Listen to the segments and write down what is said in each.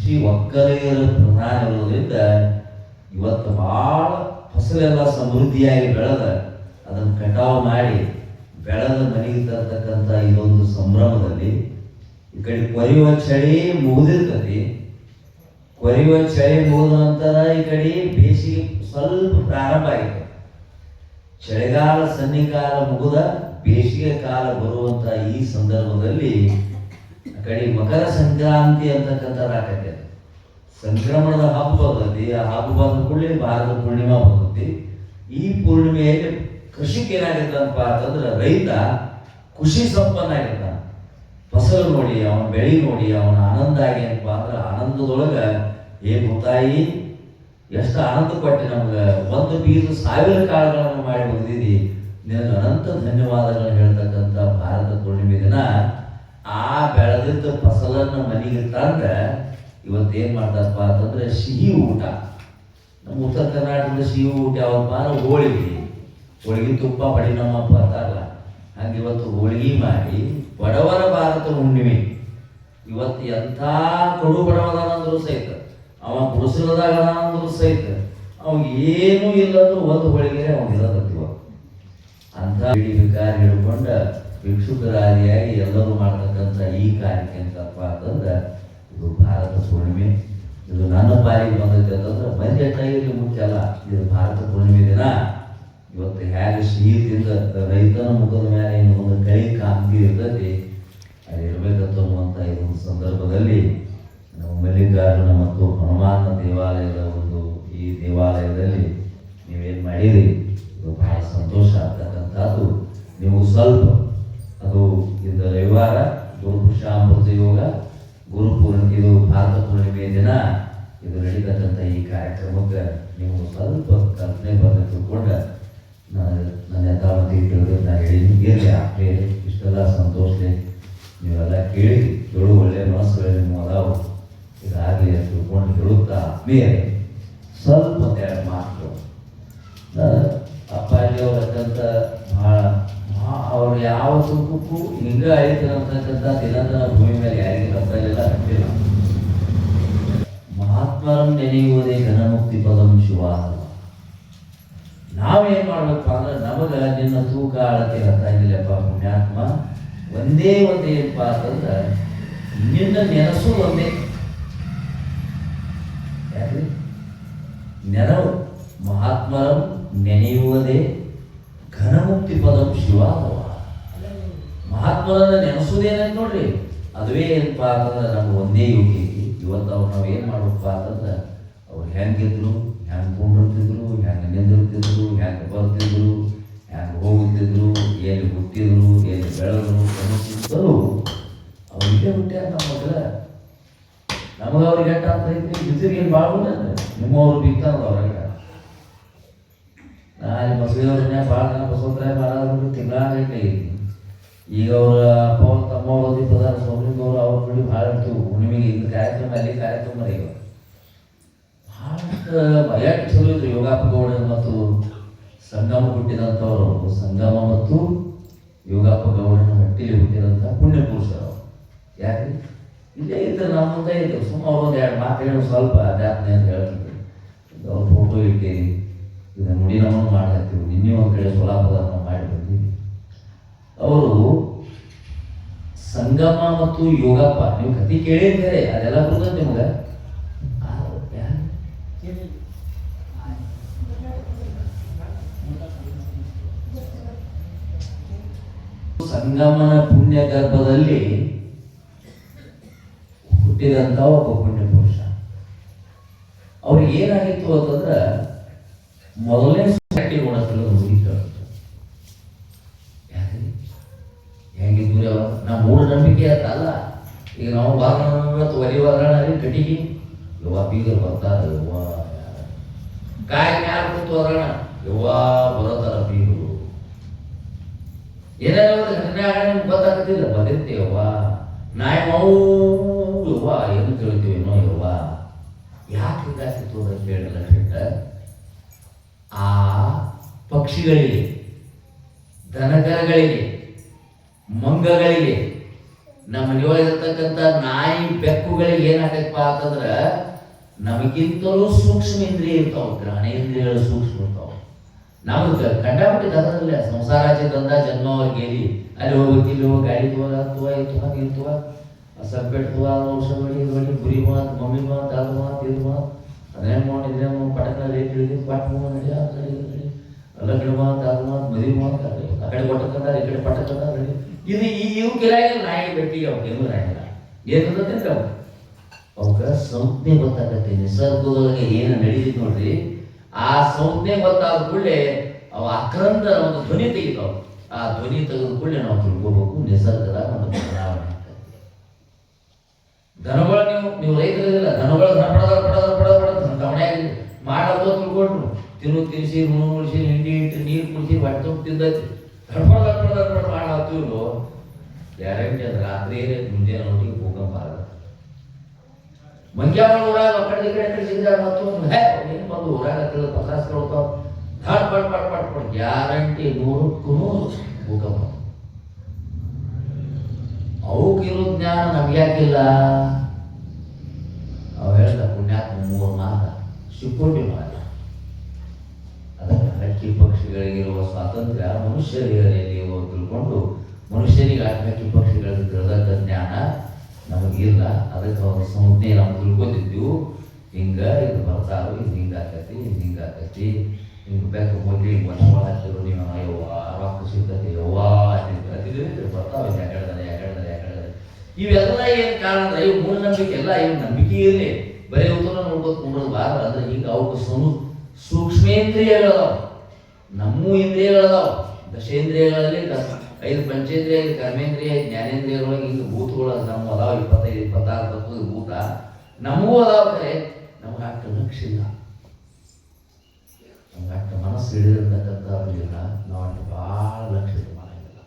ಕೃಷಿ ಒಕ್ಕಲಿಗರ ಪ್ರಧಾನ ಇರೋದ್ರಿಂದ ಇವತ್ತು ಭಾಳ ಫಸಲೆಲ್ಲ ಸಮೃದ್ಧಿಯಾಗಿ ಬೆಳೆದ ಅದನ್ನು ಕಟಾವು ಮಾಡಿ ಬೆಳೆದ ಮನೆಗೆ ತರ್ತಕ್ಕಂಥ ಇದೊಂದು ಸಂಭ್ರಮದಲ್ಲಿ ಈ ಕಡೆ ಕೊರೆಯುವ ಚಳಿ ಮುಗಿದಿರ್ತತಿ. ಕೊರೆಯುವ ಚಳಿ ಮುಗಿದ ನಂತರ ಈ ಕಡೆ ಬೇಸಿಗೆ ಸ್ವಲ್ಪ ಪ್ರಾರಂಭ ಆಗಿದೆ. ಚಳಿಗಾಲ ಸನ್ನಿಕಾಲ ಮುಗಿದ ಬೇಸಿಗೆ ಕಾಲ ಬರುವಂತ ಈ ಸಂದರ್ಭದಲ್ಲಿ ಆ ಕಡೆ ಮಕರ ಸಂಕ್ರಾಂತಿ ಅಂತಕ್ಕಂಥದ್ದಾಗತ್ತೆ. ಸಂಕ್ರಮಣದ ಹಬ್ಬ ಬರ್ತೈತಿ. ಆ ಹಬ್ಬ ಬಂದ ಕೂಡಲೇ ಭಾರತ ಪೂರ್ಣಿಮಾ ಬರ್ತೈತಿ. ಈ ಪೂರ್ಣಿಮೆಯಲ್ಲಿ ಕೃಷಿಕ ಏನಾಗಿರ್ತಾನಪ್ಪ ಅಂತಂದ್ರೆ ರೈತ ಖುಷಿ ಸಂಪನ್ನ ಆಗಿರ್ತಾನ. ಫಸಲು ನೋಡಿ, ಅವನ ಬೆಳೆ ನೋಡಿ, ಅವನ ಆನಂದ ಆಗ್ಯಪ್ಪ ಅಂದ್ರೆ ಆನಂದದೊಳಗೆ ಭೂತಾಯಿ ಎಷ್ಟು ಆನಂದ ಕೊಟ್ಟೆ ನಮ್ಗೆ. ಒಂದು ಬೀಜ 1000 ಕಾಳುಗಳನ್ನು ಮಾಡಿ ಬಂದಿದ್ದಿ, ನಿನಗೆ ಅನಂತ ಧನ್ಯವಾದಗಳನ್ನು ಹೇಳ್ತಕ್ಕಂಥ ಭಾರತ ಪೂರ್ಣಿಮೆ ದಿನ ಆ ಬೆಳೆದಿದ್ದ ಫಸಲನ್ನು ಮನೆಗೆ ತಂದ್ರೆ ಇವತ್ತೇನು ಮಾಡ್ತಾರಪ್ಪ ಅಂತಂದ್ರೆ ಸಿಹಿ ಊಟ. ನಮ್ಮ ಉತ್ತರ ಕರ್ನಾಟಕದ ಸಿಹಿ ಊಟ ಯಾವಪ್ಪ ಅಂದ್ರೆ ಹೋಳಿಗೆ ತುಪ್ಪ ಪಡಿ ನಮ್ಮಪ್ಪ ಅಂತಾರಲ್ಲ, ಹಂಗೆ ಇವತ್ತು ಹೋಳಿಗೆ ಮಾಡಿ ಬಡವರ ಭಾರತ ಹುಣ್ಣಿಮೆ. ಇವತ್ತು ಎಂಥ ಕಡು ಬಡವದಾನಂದ್ರು ಸಹಿತ, ಅವ ಗುಡಿಸಲದಾಗ ಅಂದ್ರು ಸಹಿತ ಅವಾಗ ಏನೂ ಇಲ್ಲದ್ರು ಒಂದು ಹೋಳಿಗೆ ಅವ್ನು ಇರೋದತ್ತಿವ ಅಂತ ಬೇಕಾರಿ ಹಿಡ್ಕೊಂಡ ಭಿಕ್ಷುಕರಾದಿಯಾಗಿ ಎಲ್ಲರೂ ಮಾಡ್ತಕ್ಕಂಥ ಈ ಕಾರ್ಯಕ್ಕೆ ಅಂತಪ್ಪ ಅಂತಂದ್ರೆ ಇದು ಭಾರತ ಪೂರ್ಣಿಮೆ. ಇದು ನನ್ನ ಪಾಲಿಗೆ ಬಂದೈತೆ ಅಂತಂದ್ರೆ ಬಜೆಟ್ನಾಗಿರಲಿ ಮುಖ್ಯ ಅಲ್ಲ, ಇದು ಭಾರತ ಪೂರ್ಣಿಮೆ ದಿನ ಇವತ್ತು ಹೇಗೆ ಸಿಹಿತಿಂದ ರೈತನ ಮುಖದ ಮೇಲೆ ಏನು ಒಂದು ಕೈ ಕಾಂತಿ ಇರ್ತೈತಿ ಅದು ಇರಬೇಕಂತ ಇದೊಂದು ಸಂದರ್ಭದಲ್ಲಿ ನಾವು ಮಲ್ಲಿಕಾರ್ಜುನ ಮತ್ತು ಹನುಮಾನ ದೇವಾಲಯದ ಈ ದೇವಾಲಯದಲ್ಲಿ ನೀವೇನು ಮಾಡಿರಿ ಇದು ಬಹಳ ಸಂತೋಷ ಆಗ್ತಕ್ಕಂಥದ್ದು. ನೀವು ಸ್ವಲ್ಪ ಅದು ಇದು ರವಿವಾರ ಗುರುಪುರುಷಾಮೃತ ಯೋಗ ಇದು ಭಾರತ ಪೂರ್ಣಿಮೆಯ ದಿನ ಇದು ನಡೀತಕ್ಕಂಥ ಈ ಕಾರ್ಯಕ್ರಮಕ್ಕೆ ನೀವು ಸ್ವಲ್ಪ ಕಲ್ಪನೆ ಬಂದು ತಿಳ್ಕೊಂಡ ನನ್ನ ಯಥಾವತಿ ಕೇಳಿದ್ರೆ ನಾನು ಹೇಳಿದ್ದೀನಿ ಇರಲಿ ಆಗ್ಲೇ ಇಷ್ಟೆಲ್ಲ ಸಂತೋಷಲೆ ನೀವೆಲ್ಲ ಕೇಳು ಒಳ್ಳೆಯ ಮನಸ್ಸುಗಳಲ್ಲಿ ನೀವು ಅದಾವು ಇದಾಗಲಿ ಅಂತ ತಿಳ್ಕೊಂಡು ಹೇಳುತ್ತಾ ಮೇಲೆ ಸ್ವಲ್ಪ ಎರಡು ಮಾತು ಅಪ್ಪಾಜಿಯವ್ರ ಅತ್ಯಂತ ಭಾಳ ಅವ್ರು ಯಾವ ಸುಖಕ್ಕೂ ಹಿಂಗ ಆಯ್ತು ಅಂತಕ್ಕಂಥ ದಿನದ ಭೂಮಿ ಮೇಲೆ ಯಾರಿಗೆ ಗೊತ್ತಾಗಿಲ್ಲ ಅಂತಿಲ್ಲ. ಮಹಾತ್ಮರಂ ನೆನೆಯುವುದೇ ಘನಮುಕ್ತಿ ಪದಂ ಶಿವ. ನಾವೇನ್ ಮಾಡ್ಬೇಕಪ್ಪ ಅಂದ್ರೆ ನಮಗೆ ನಿನ್ನ ತೂಕ ಅಳತೆ ಗೊತ್ತಾಗಿಲ್ಲಪ್ಪ ಪುಣ್ಯಾತ್ಮ. ಒಂದೇ ಏನಪ್ಪ ಅಂತಂದ್ರೆ ನಿನ್ನ ನೆನಸು ಒಂದೇ. ಯಾಕ್ರಿ ನೆನವು ಮಹಾತ್ಮರಂ ನೆನೆಯುವುದೇ ಘನಮುಕ್ತಿ ಪದಂ ಶಿವಾದವ. ಮಹಾತ್ಮರನ್ನ ನೆನೆಸುವುದೇನಂತ ನೋಡ್ರಿ, ಅದುವೇ ಏನಪ್ಪ ಅಂತಂದ್ರೆ ನಮ್ಗೆ ಒಂದೇ ಯೋಗಿ. ಇವತ್ತು ಅವ್ರು ನಾವು ಏನು ಮಾಡ್ಬೇಕಪ್ಪ ಅಂತಂದ್ರೆ ಅವ್ರು ಹೆಂಗಿದ್ರು, ಹೆಂಗೆ ಕೊಂಡಿರ್ತಿದ್ರು, ಹೆಂಗೆ ನಿಂದಿರ್ತಿದ್ರು, ಹೆಂಗೆ ಬರ್ತಿದ್ರು, ಹೆಂಗೆ ಹೋಗುತ್ತಿದ್ರು, ಎಲ್ಲಿ ಹುಟ್ಟಿದ್ರು, ಎಲ್ಲಿ ಬೆಳೆದ್ರು ಅನ್ನೋದು ಅವ್ರು ಇಲ್ಲೇ ಹುಟ್ಟ್ಯಾರ. ನಮಗೆ ಅವ್ರಿಗೆ ಎಟ್ಟ ಅಂತ ಐತಿ ಬಿಸಿಲಿಗೆ ಏನು ಬಾಳ್ಬೋದು ಅಂದ್ರೆ ನಿಮ್ಮವ್ರು ಬಿತ್ತಾರ ಅವ್ರಿಗೆ. ನಾನು ಬಸವೇವ್ರನ್ನೇ ಭಾಳ ಜನ ಬಸವರಾಯ ಮಾಡೋದ್ರ ತಿಂಗಳಾಗೈತೆ ಐತಿ. ಈಗ ಅವ್ರ ಅಪ್ಪ ಅವ್ರ ತಮ್ಮವ್ರು ಪ್ರಧಾನ ಸೋಮಲಿಂಗವ್ರು ಅವ್ರ ನೋಡಿ ಭಾಳ ಇರ್ತೀವಿ ಹುಣ್ಣಿಮೆಗೆ ಇಂಥ ಕಾರ್ಯಕ್ರಮ ಅಲ್ಲಿ ಕಾರ್ಯಕ್ರಮ ಈಗ ಭಾಳಷ್ಟು ಎಷ್ಟು ಚಲೋ ಇದ್ರು. ಯೋಗಪ್ಪ ಗೌಡ ಮತ್ತು ಸಂಗಮ ಹುಟ್ಟಿದಂಥವ್ರು, ಸಂಗಮ ಮತ್ತು ಯೋಗಪ್ಪ ಗೌಡನ ಹೊಟ್ಟಿಲಿ ಹುಟ್ಟಿದಂಥ ಪುಣ್ಯ ಪುರುಷರು. ಯಾಕೆ ಇಲ್ಲೇ ಇದ್ರೆ ನಮ್ಮ ಮುಂದೆ ಇತ್ತು. ಸುಮ್ಮನೆ ಅವ್ರು ಒಂದು 2 ಮಾತು ಹೇಳಿ ಸ್ವಲ್ಪ ಅಧ್ಯಾತ್ಮ ಅಂತ ಹೇಳ್ತಿದ್ರು. ಅವ್ರ ಫೋಟೋ ಇಟ್ಟೀರಿ, ಇದನ್ನು ನುಡಿ ನಮ್ಮನ್ನು ಮಾಡ್ತೀವಿ. ನಿನ್ನೆ ಒಂದು ಕಡೆ ಸೋಲಾಪದ ಮಾಡಿ ಬಂದೀವಿ. ಅವರು ಸಂಗಮ ಮತ್ತು ಯೋಗಪ್ಪ ನೀವು ಕತಿ ಕೇಳಿರ್ತಾರೆ, ಅದೆಲ್ಲ ಬರ್ತದೆ ನಿಮ್ಗೆ. ಸಂಗಮನ ಪುಣ್ಯ ಗರ್ಭದಲ್ಲಿ ಹುಟ್ಟಿದಂಥ ಒಬ್ಬ ಪುಣ್ಯ ಪುರುಷ. ಅವ್ರಿಗೆ ಏನಾಗಿತ್ತು ಅಂತಂದ್ರೆ ಮೊದಲನೇ ಸೊಸೈಟಿ ಓಡಿಸಲು ಮುಗಿತು. ಹೆಂಗಿದ್ವಿ ನಮ್ಮ ಮೂಢನಂಬಿಕೆ ಅಲ್ಲ. ಈಗ ನಾವು ಒಲಿ ವಾರಣ ಕಟಿಗೆ ಯವ್ವ ಬೀಗರು ಬರ್ತಾರ, ಯವ್ವ ಕಾಯಿ ಮ್ಯಾಲ ಕೂತು ಹೋಗೋಣ ಯವ್ವ ಬರೋತಾರ ಬೀಗರು. ಏನಾರ ಒಂದು ಘಟನೆ ಆಗ ನಿಮ್ಗೆ ಗೊತ್ತಾಗ್ತಿಲ್ಲ, ಬಂದಿರ್ತೀವವ್ವ ನಾಯಿ ಮಾವು ಯವ್ವ ಏನು ಕೇಳ್ತೀವಿ ನೋ ಯವ್ವ. ಯಾಕೆ ಹೀಗಾಗ್ತಿತ್ತು ಅಂತ ಕೇಳಿಲ್ಲ ಬಿಟ್ಟ ಆ ಪಕ್ಷಿಗಳಿಗೆ, ದನಕರಗಳಿಗೆ, ಮಂಗಗಳಿಗೆ ನಮ್ಮ ಮನೆಯೊಳಗಿರ್ತಕ್ಕಂಥ ನಾಯಿ ಬೆಕ್ಕುಗಳಿಗೆ ಏನಾಗತ್ತಪ್ಪ ಅಂತಂದ್ರೆ ನಮಗಿಂತಲೂ ಸೂಕ್ಷ್ಮ ಇಂದ್ರಿಯ ಇರ್ತಾವ, ಘ್ರಾಣೇಂದ್ರಿಯಗಳು ಸೂಕ್ಷ್ಮ ಇರ್ತಾವ. ನಮ್ಗೆ ಕಂಡಾಬಿಟ್ಟಿದ್ದ ಅದರಲ್ಲೇ ಸಂಸಾರಾಚೆ ದಂದ ಜನ್ಮ ಗೇಲಿ ಅಲ್ಲಿ ಹೋಗ್ಬೇಕು, ಇಲ್ಲಿ ಹೋಗಿ ಗಾಡಿ ತೋವ ಇರ್ತವ ಸಬ್ಬೇಟ್ ತೋವ ಔಷಧ ಹೊಡಿ ಹೊಡಿ ಬುರಿ ಮಾತು ಮಮ್ಮಿ ಮಾತು ಅದು ಮಾತು ಇದು ಮಾತು ಅದೇ ಮಾಡಿ ಇದೇ ಪಟಕ ರೇಟ್ ಹಿಡಿದು ಪಟ್ ನಡಿ ಆ ಕಡೆ ಎಲ್ಲ ಗಿಡ ಮಾತು ಅದು ಮಾತು ಮದುವೆ ಮಾತು ಆ ಕಡೆ ಪಟಕಂದ ಈ ಕಡೆ ಪಟಕಂದ ರೆಡಿ ಇದು ಇವು ಗಿರಾಗಿಲ್ಲ ನಾಯಿ ಬೆಟ್ಟಿಗೆ ಅವ್ಕೆ ಏನು ರಾಗಿಲ್ಲ ಏನಂದ್ರೆ ಅವಕ್ಕೆ ಸಂಜ್ಞೆ ಗೊತ್ತಾಗತ್ತೆ. ನಿಸರ್ಗದೊಳಗೆ ಏನು ನಡೀತಿತ್ತು ನೋಡ್ರಿ, ಆ ಸಂಜ್ಞೆ ಗೊತ್ತಾದ ಕೂಡಲೇ ಅವ ಅಕ್ರಂದ ಒಂದು ಧ್ವನಿ ತೆಗಿತಾವ. ಆ ಧ್ವನಿ ತೆಗೆದ ಕೂಡಲೇ ನಾವು ತಿಳ್ಕೋಬೇಕು ನಿಸರ್ಗದ ಒಂದು ಬದಲಾವಣೆ ಆಗ್ತದೆ. ದನಗಳ ನೀವು ರೈತರಿಲ್ಲ, ದನಗಳು ಗಮನೆಯಾಗಿ ಮಾಡೋದು ತಿಳ್ಕೊಂಡ್ರು, ತಿನ್ನಿಸಿ ಮುಳಿಸಿ ಹಿಂಡಿ ಇಟ್ಟು ನೀರು ಕುಡಿಸಿ ಹೊಟ್ಟೆ ತಿಂದೈತಿ ಗಡ್ಬಡ ಮಾಡಾತೀವ್ರು ಗ್ಯಾರಂಟಿ ಅದು ರಾತ್ರಿ ಮುಂಜಾನೆ ನೋಟಿಗೆ ಭೂಕಂಪ ಆಗುತ್ತೆ. ಮಂಗ್ಯಾವಳ ಊರಾಗ ಆ ಕಡೆ ಈ ಕಡೆ ಸಿಗ್ದಾಗ ಏನು ಬಂದು ಊರಾಗ ಪತ್ರಾಸ್ ಕೇಳ್ತಾವ ಧಾಡ್ ಪಟ್ ಗ್ಯಾರಂಟಿ 100ಕ್ಕೂ ಭೂಕಂಪ. ಅವಕ್ಕಿರೋ ಜ್ಞಾನ ನಮ್ಗ್ಯಾಕಿಲ್ಲ. ಅವು ಹೇಳ್ದ ಪುಣ್ಯಾತ್ಮ 3 ಮಾತ ಸಿಕ್ಕೋಟಿ ಮಾತ. ಅದಕ್ಕೆ ಹಕ್ಕಿ ಪಕ್ಷಿಗಳಿಗಿರುವ ಸ್ವಾತಂತ್ರ್ಯ ಮನುಷ್ಯರಿಗೆ ತಿಳ್ಕೊಂಡು ಮನುಷ್ಯರಿಗೆ ಹಕ್ಕಿ ಪಕ್ಷಿಗಳಿಗೆ ತಿಳಿದ ಜ್ಞಾನ ನಮಗಿಲ್ಲ. ಅದಕ್ಕೆ ಅವ್ರ ಸಂಜ್ಞೆ ನಾವು ತಿಳ್ಕೊತಿದ್ದೀವಿ. ಹಿಂಗೆ ಇದು ಬರ್ತಾವೆ, ಇದು ಹಿಂಗಾಕತಿ ಇದು ಹಿಂಗಾಕತಿ ಹಿಂಗೆ ಬೆಕ್ಕ ಹೋಗಿ ವರ್ಷ ಹಾಕಿದ್ರು ನೀವು ಯವ್ವ ರೊಕ್ಕ ಸಿಗ್ತತಿ ಯವ್ವ ಬರ್ತಾವೆ ಯಾಕಡೆ ಇವೆಲ್ಲ ಏನು ಕಾರಣ ಅಂದ್ರೆ ಇವು ಮೂಢನಂಬಿಕೆ ಎಲ್ಲ ಇವು ನಂಬಿಕೆ ಇರಲಿ, ಬರೀ ಉತ್ತರ ನೋಡ್ಬೋದು ನೋಡೋದು ಬಾರ ಅಂದ್ರೆ ಈಗ ಅವಕ್ಕೆ ಸೂಕ್ಷ್ಮೇಂದ್ರಿಯಗಳದಾವ, ನಮ್ಮ ಇಂದ್ರಿಯಗಳದಾವ. ದಶೇಂದ್ರಿಯಗಳಲ್ಲಿ 5 ಪಂಚೇಂದ್ರಿಯ, ಕರ್ಮೇಂದ್ರಿಯ, ಜ್ಞಾನೇಂದ್ರಿಯಗಳೊಳಗೆ ಹಿಂಗೆ ಭೂತಗಳು ನಮ್ಮ ಅದಾವ 25, 26 ತತ್ವದ ಭೂತ ನಮಗೂ ಅದಾವ. ಕರೆ ನಮ್ಗೆ ಅಷ್ಟು ಲಕ್ಷಿಲ್ಲ, ನಮ್ಗೆ ಅಷ್ಟು ಮನಸ್ಸು ಹಿಡಿದಿರ್ತಕ್ಕಂಥದ್ದಿಲ್ಲ, ನಾವು ಅಷ್ಟು ಭಾಳ ಲಕ್ಷಿತ ಮಾಡಂಗಿಲ್ಲ.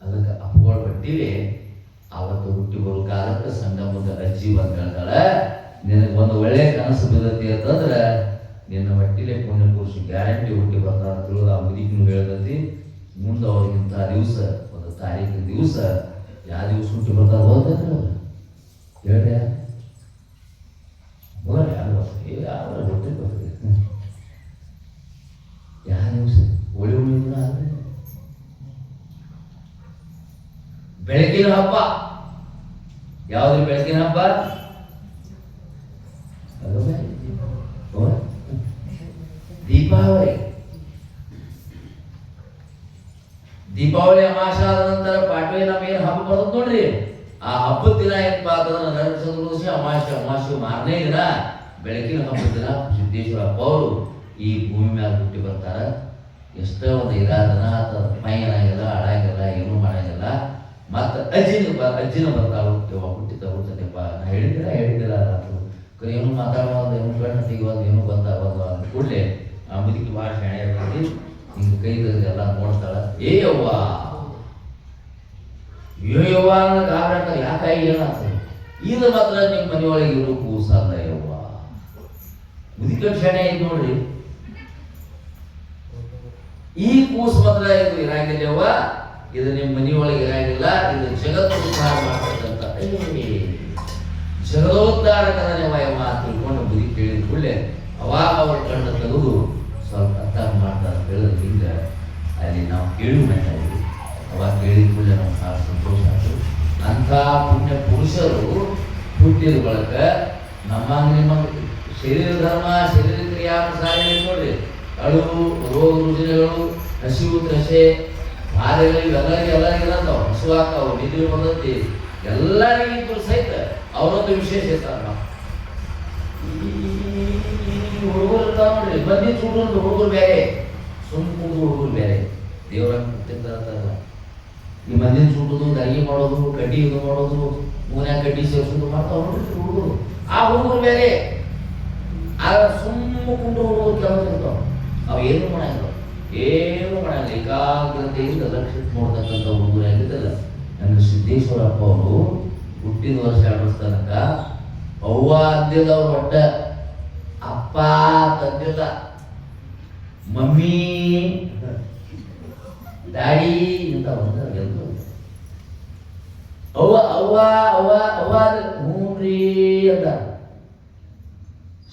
ಅದಕ್ಕೆ ಅಪ್ಪಗಳ ಬಟ್ಟಿಲಿ ಅವತ್ತು ಹುಟ್ಟಿ ಬರೋ ಕಾಲಕ್ಕೆ ಸಂಗಮದ ಅಜ್ಜಿ ಬಂದು ಹೇಳ್ತಾಳೆ, ನಿನಗೆ ಒಂದು ಒಳ್ಳೆ ಕನಸು ಬಿದ್ದತಿ ಅಂತಂದ್ರೆ ನಿನ್ನ ಹೊಟ್ಟಿಲೆ ಪುಣ್ಯ ಪುರುಷ ಗ್ಯಾರಂಟಿ ಹುಟ್ಟಿ ಬರ್ತಾರ ತಿಳಿದು ಆ ಮುದುಕಿನೂ ಹೇಳ್ತತಿ. ಮುಂದೆ ಅವ್ರಿಗಿಂತ ದಿವಸ ಒಂದು ತಾರೀಕಿನ ದಿವಸ ಯಾವ ದಿವಸ ಹುಟ್ಟಿ ಬರ್ತಾರ ಹೋದ್ರೆ ಹೇಳ್ದೆ ಯಾವ ಹುಟ್ಟಿ ಬರ್ತದೆ ಯಾವ ದಿವಸ ಹೋಳಿ ಹುಣ್ಣಿಮೆ ಆದ್ರೆ ಬೆಳಕಿನ ಹಬ್ಬ. ಯಾವ್ದು ಬೆಳಕಿನ ಹಬ್ಬ? ದೀಪಾವಳಿ. ದೀಪಾವಳಿ ಅಮಾವಾಸ್ಯೆ ಆದ ನಂತರ ಪಾಡ್ವೆ ನಮ್ಮ ಏನು ಹಬ್ಬ ಬರೋದು ನೋಡ್ರಿ, ಆ ಹಬ್ಬದ ದಿನ ಏನಪ್ಪ ಅಂತಂದ್ರೆ ನರಕ ಚತುರ್ದಶಿ ಅಮಾವಾಸ್ಯೆ ಮಾರನೇ ದಿನ ಬೆಳಕಿನ ಹಬ್ಬದ ದಿನ ಸಿದ್ದೇಶ್ವರ ಹಬ್ಬ ಅವರು ಈ ಭೂಮಿ ಮೇಲೆ ಹುಟ್ಟಿ ಬರ್ತಾರ. ಎಷ್ಟೋ ಒಂದು ಇರಾದನ ಮೈನಾಗಿಲ್ಲ ಹಾಳಾಗಿಲ್ಲ ಏನೂ ಮಾಡಂಗಿಲ್ಲ. ಮತ್ತು ಅಜ್ಜಿನ ಬರ್ತಾಳು, ಯಾವಾಗ ಹುಟ್ಟದಪ್ಪ ನಾ ಹೇಳಿದ್ದಿಲ್ಲ ಅದು ಏನು ಮಾತಾಡೋದು ಏನು ಕಣ್ಣು ತೆಗಿಯೋದು ಏನು ಬಂದಾಗೋದು ಅಂದ ಕೂಡಲೇ ಆ ಮುದುಕಿ ಭಾಳ ಶಾಣೆ ಇರ್ತೈತಿ. ಹಿಂಗೆ ಕೈ ತೆಗೆದು ಎಲ್ಲ ನೋಡ್ತಾಳ, ಏ ಯವ್ವ ಅನ್ನೋ ಗಾಬರಾಟ ಯಾಕಾಗಿ ಏನಾಗ್ತದೆ, ಇದು ಮಾತ್ರ ನಿಮ್ಮ ಮನೆಯೊಳಗೆ ಇರೋ ಕೂಸಲ್ಲ ಯವ್ವ. ಮುದುಕಿ ಶಾಣೆ ಐತಿ ನೋಡ್ರಿ, ಈ ಕೂಸು ಮಾತ್ರ ಇದು ಇರಾಗಿಲ್ಲವ್ವ, ಇದು ನಿಮ್ಮ ಮನೆಯೊಳಗೆ ಇರಾಗಿಲ್ಲ, ಇದು ಜಗತ್ತು ಉದ್ಧಾರ ಮಾಡ್ತಕ್ಕಂಥ ಜಗದೋದ್ಧಾರಕರನೇ ವಯಮ್ಮ ತಿಳ್ಕೊಂಡು ಬುದ್ಧಿ ಕೇಳಿದ ಕೂಡಲೇ ಅವಾಗ ಅವ್ರ ಕಣ್ಣು ತೆಗೆದು ಸ್ವಲ್ಪ ಅರ್ಥ ಮಾಡ್ತಾರೆ ಹೇಳಿದ್ರೆ ಹಿಂಗೆ ಅಲ್ಲಿ ನಾವು ಕೇಳಿ ಮಾಡ್ತಾಯಿದ್ವಿ. ಅವಾಗ ಕೇಳಿದ ಕೂಡಲೇ ನಾವು ಭಾಳ ಸಂತೋಷ ಆಯ್ತು. ಅಂಥ ಪುಣ್ಯ ಪುರುಷರು ಹುಟ್ಟಿದ ಬಳಕ ನಿಮ್ಮ ಶರೀರ ಧರ್ಮ ಶರೀರ ಕ್ರಿಯಾನುಸಾರ ನೋಡ್ರಿ, ಅಳು ರೋಗ ರುಜಿನಗಳು ಹಸಿವು ತ್ರಸೆ ಬಾಧೆಗಳು ಎಲ್ಲರಿಗೂ ಇರತ್ತಾವ, ಹಸು ಹಾಕಾವು ನಿದ್ರೆ ಬಂದತಿ ಎಲ್ಲರಿಗಿಂತೂ ಸಹಿತ ಅವರೊಂದು ವಿಶೇಷ ಇರ್ತಾರೆ. ನಾವು ಹುಡುಗರು ಇರ್ತಾವ ನೋಡ್ರಿ, ಬಂದಿ ಹುಡುಗರು ಹುಡುಗರು ಬೇರೆ, ಸುಮ್ಮನೆ ಹುಡುಗರು ಬೇರೆ. ದೇವರ ತಿಂತಾರಲ್ಲ ಈ ಮಂದಿನ ಸುಟ್ಟುದು ಅಡಿಗೆ ಮಾಡೋದು ಕಡ್ಡಿ ಇದು ಮಾಡೋದು ಮೂನ್ಯಾಗ ಕಡ್ಡಿ ಸೇರಿಸೋದು ಮಾಡ್ತಾವ ನೋಡ್ರಿ ಹುಡುಗರು. ಆ ಹುಡುಗರು ಬೇರೆ, ಆ ಸುಮ್ಮ ಕುಂಡು ಹುಡುಗರು ಕೆಲಸ ಇರ್ತಾವ. ಅವು ಏನು ಮಾಡಂಗಿಲ್ಲ, ಏನು ಮಾಡಂಗಿಲ್ಲ, ಏಕಾಗ್ರತೆಯಿಂದ ಲಕ್ಷ್ಯ ನೋಡ್ತಕ್ಕಂಥ ಹುಡುಗರು ಆಗಿದ್ದಲ್ಲ. ನನ್ನ ಸಿದ್ದೇಶ್ವರಪ್ಪ ಅವರು ಹುಟ್ಟಿದ ವರ್ಷ 2 ವರ್ಷ ತನಕ ಅವ್ವ ಅಂದಿಲ್ಲ, ಅವ್ರು ಒಟ್ಟ ಅಪ್ಪ ತಂದಿಲ್ಲ, ಮಮ್ಮಿ ಡ್ಯಾಡಿ ಅಂತ ಬಂದ ಅವ್ವ ಅವ್ವ ಅವ್ವ ಅವ್ವ ಹ್ಞೂನ್ರಿ ಅಂತ.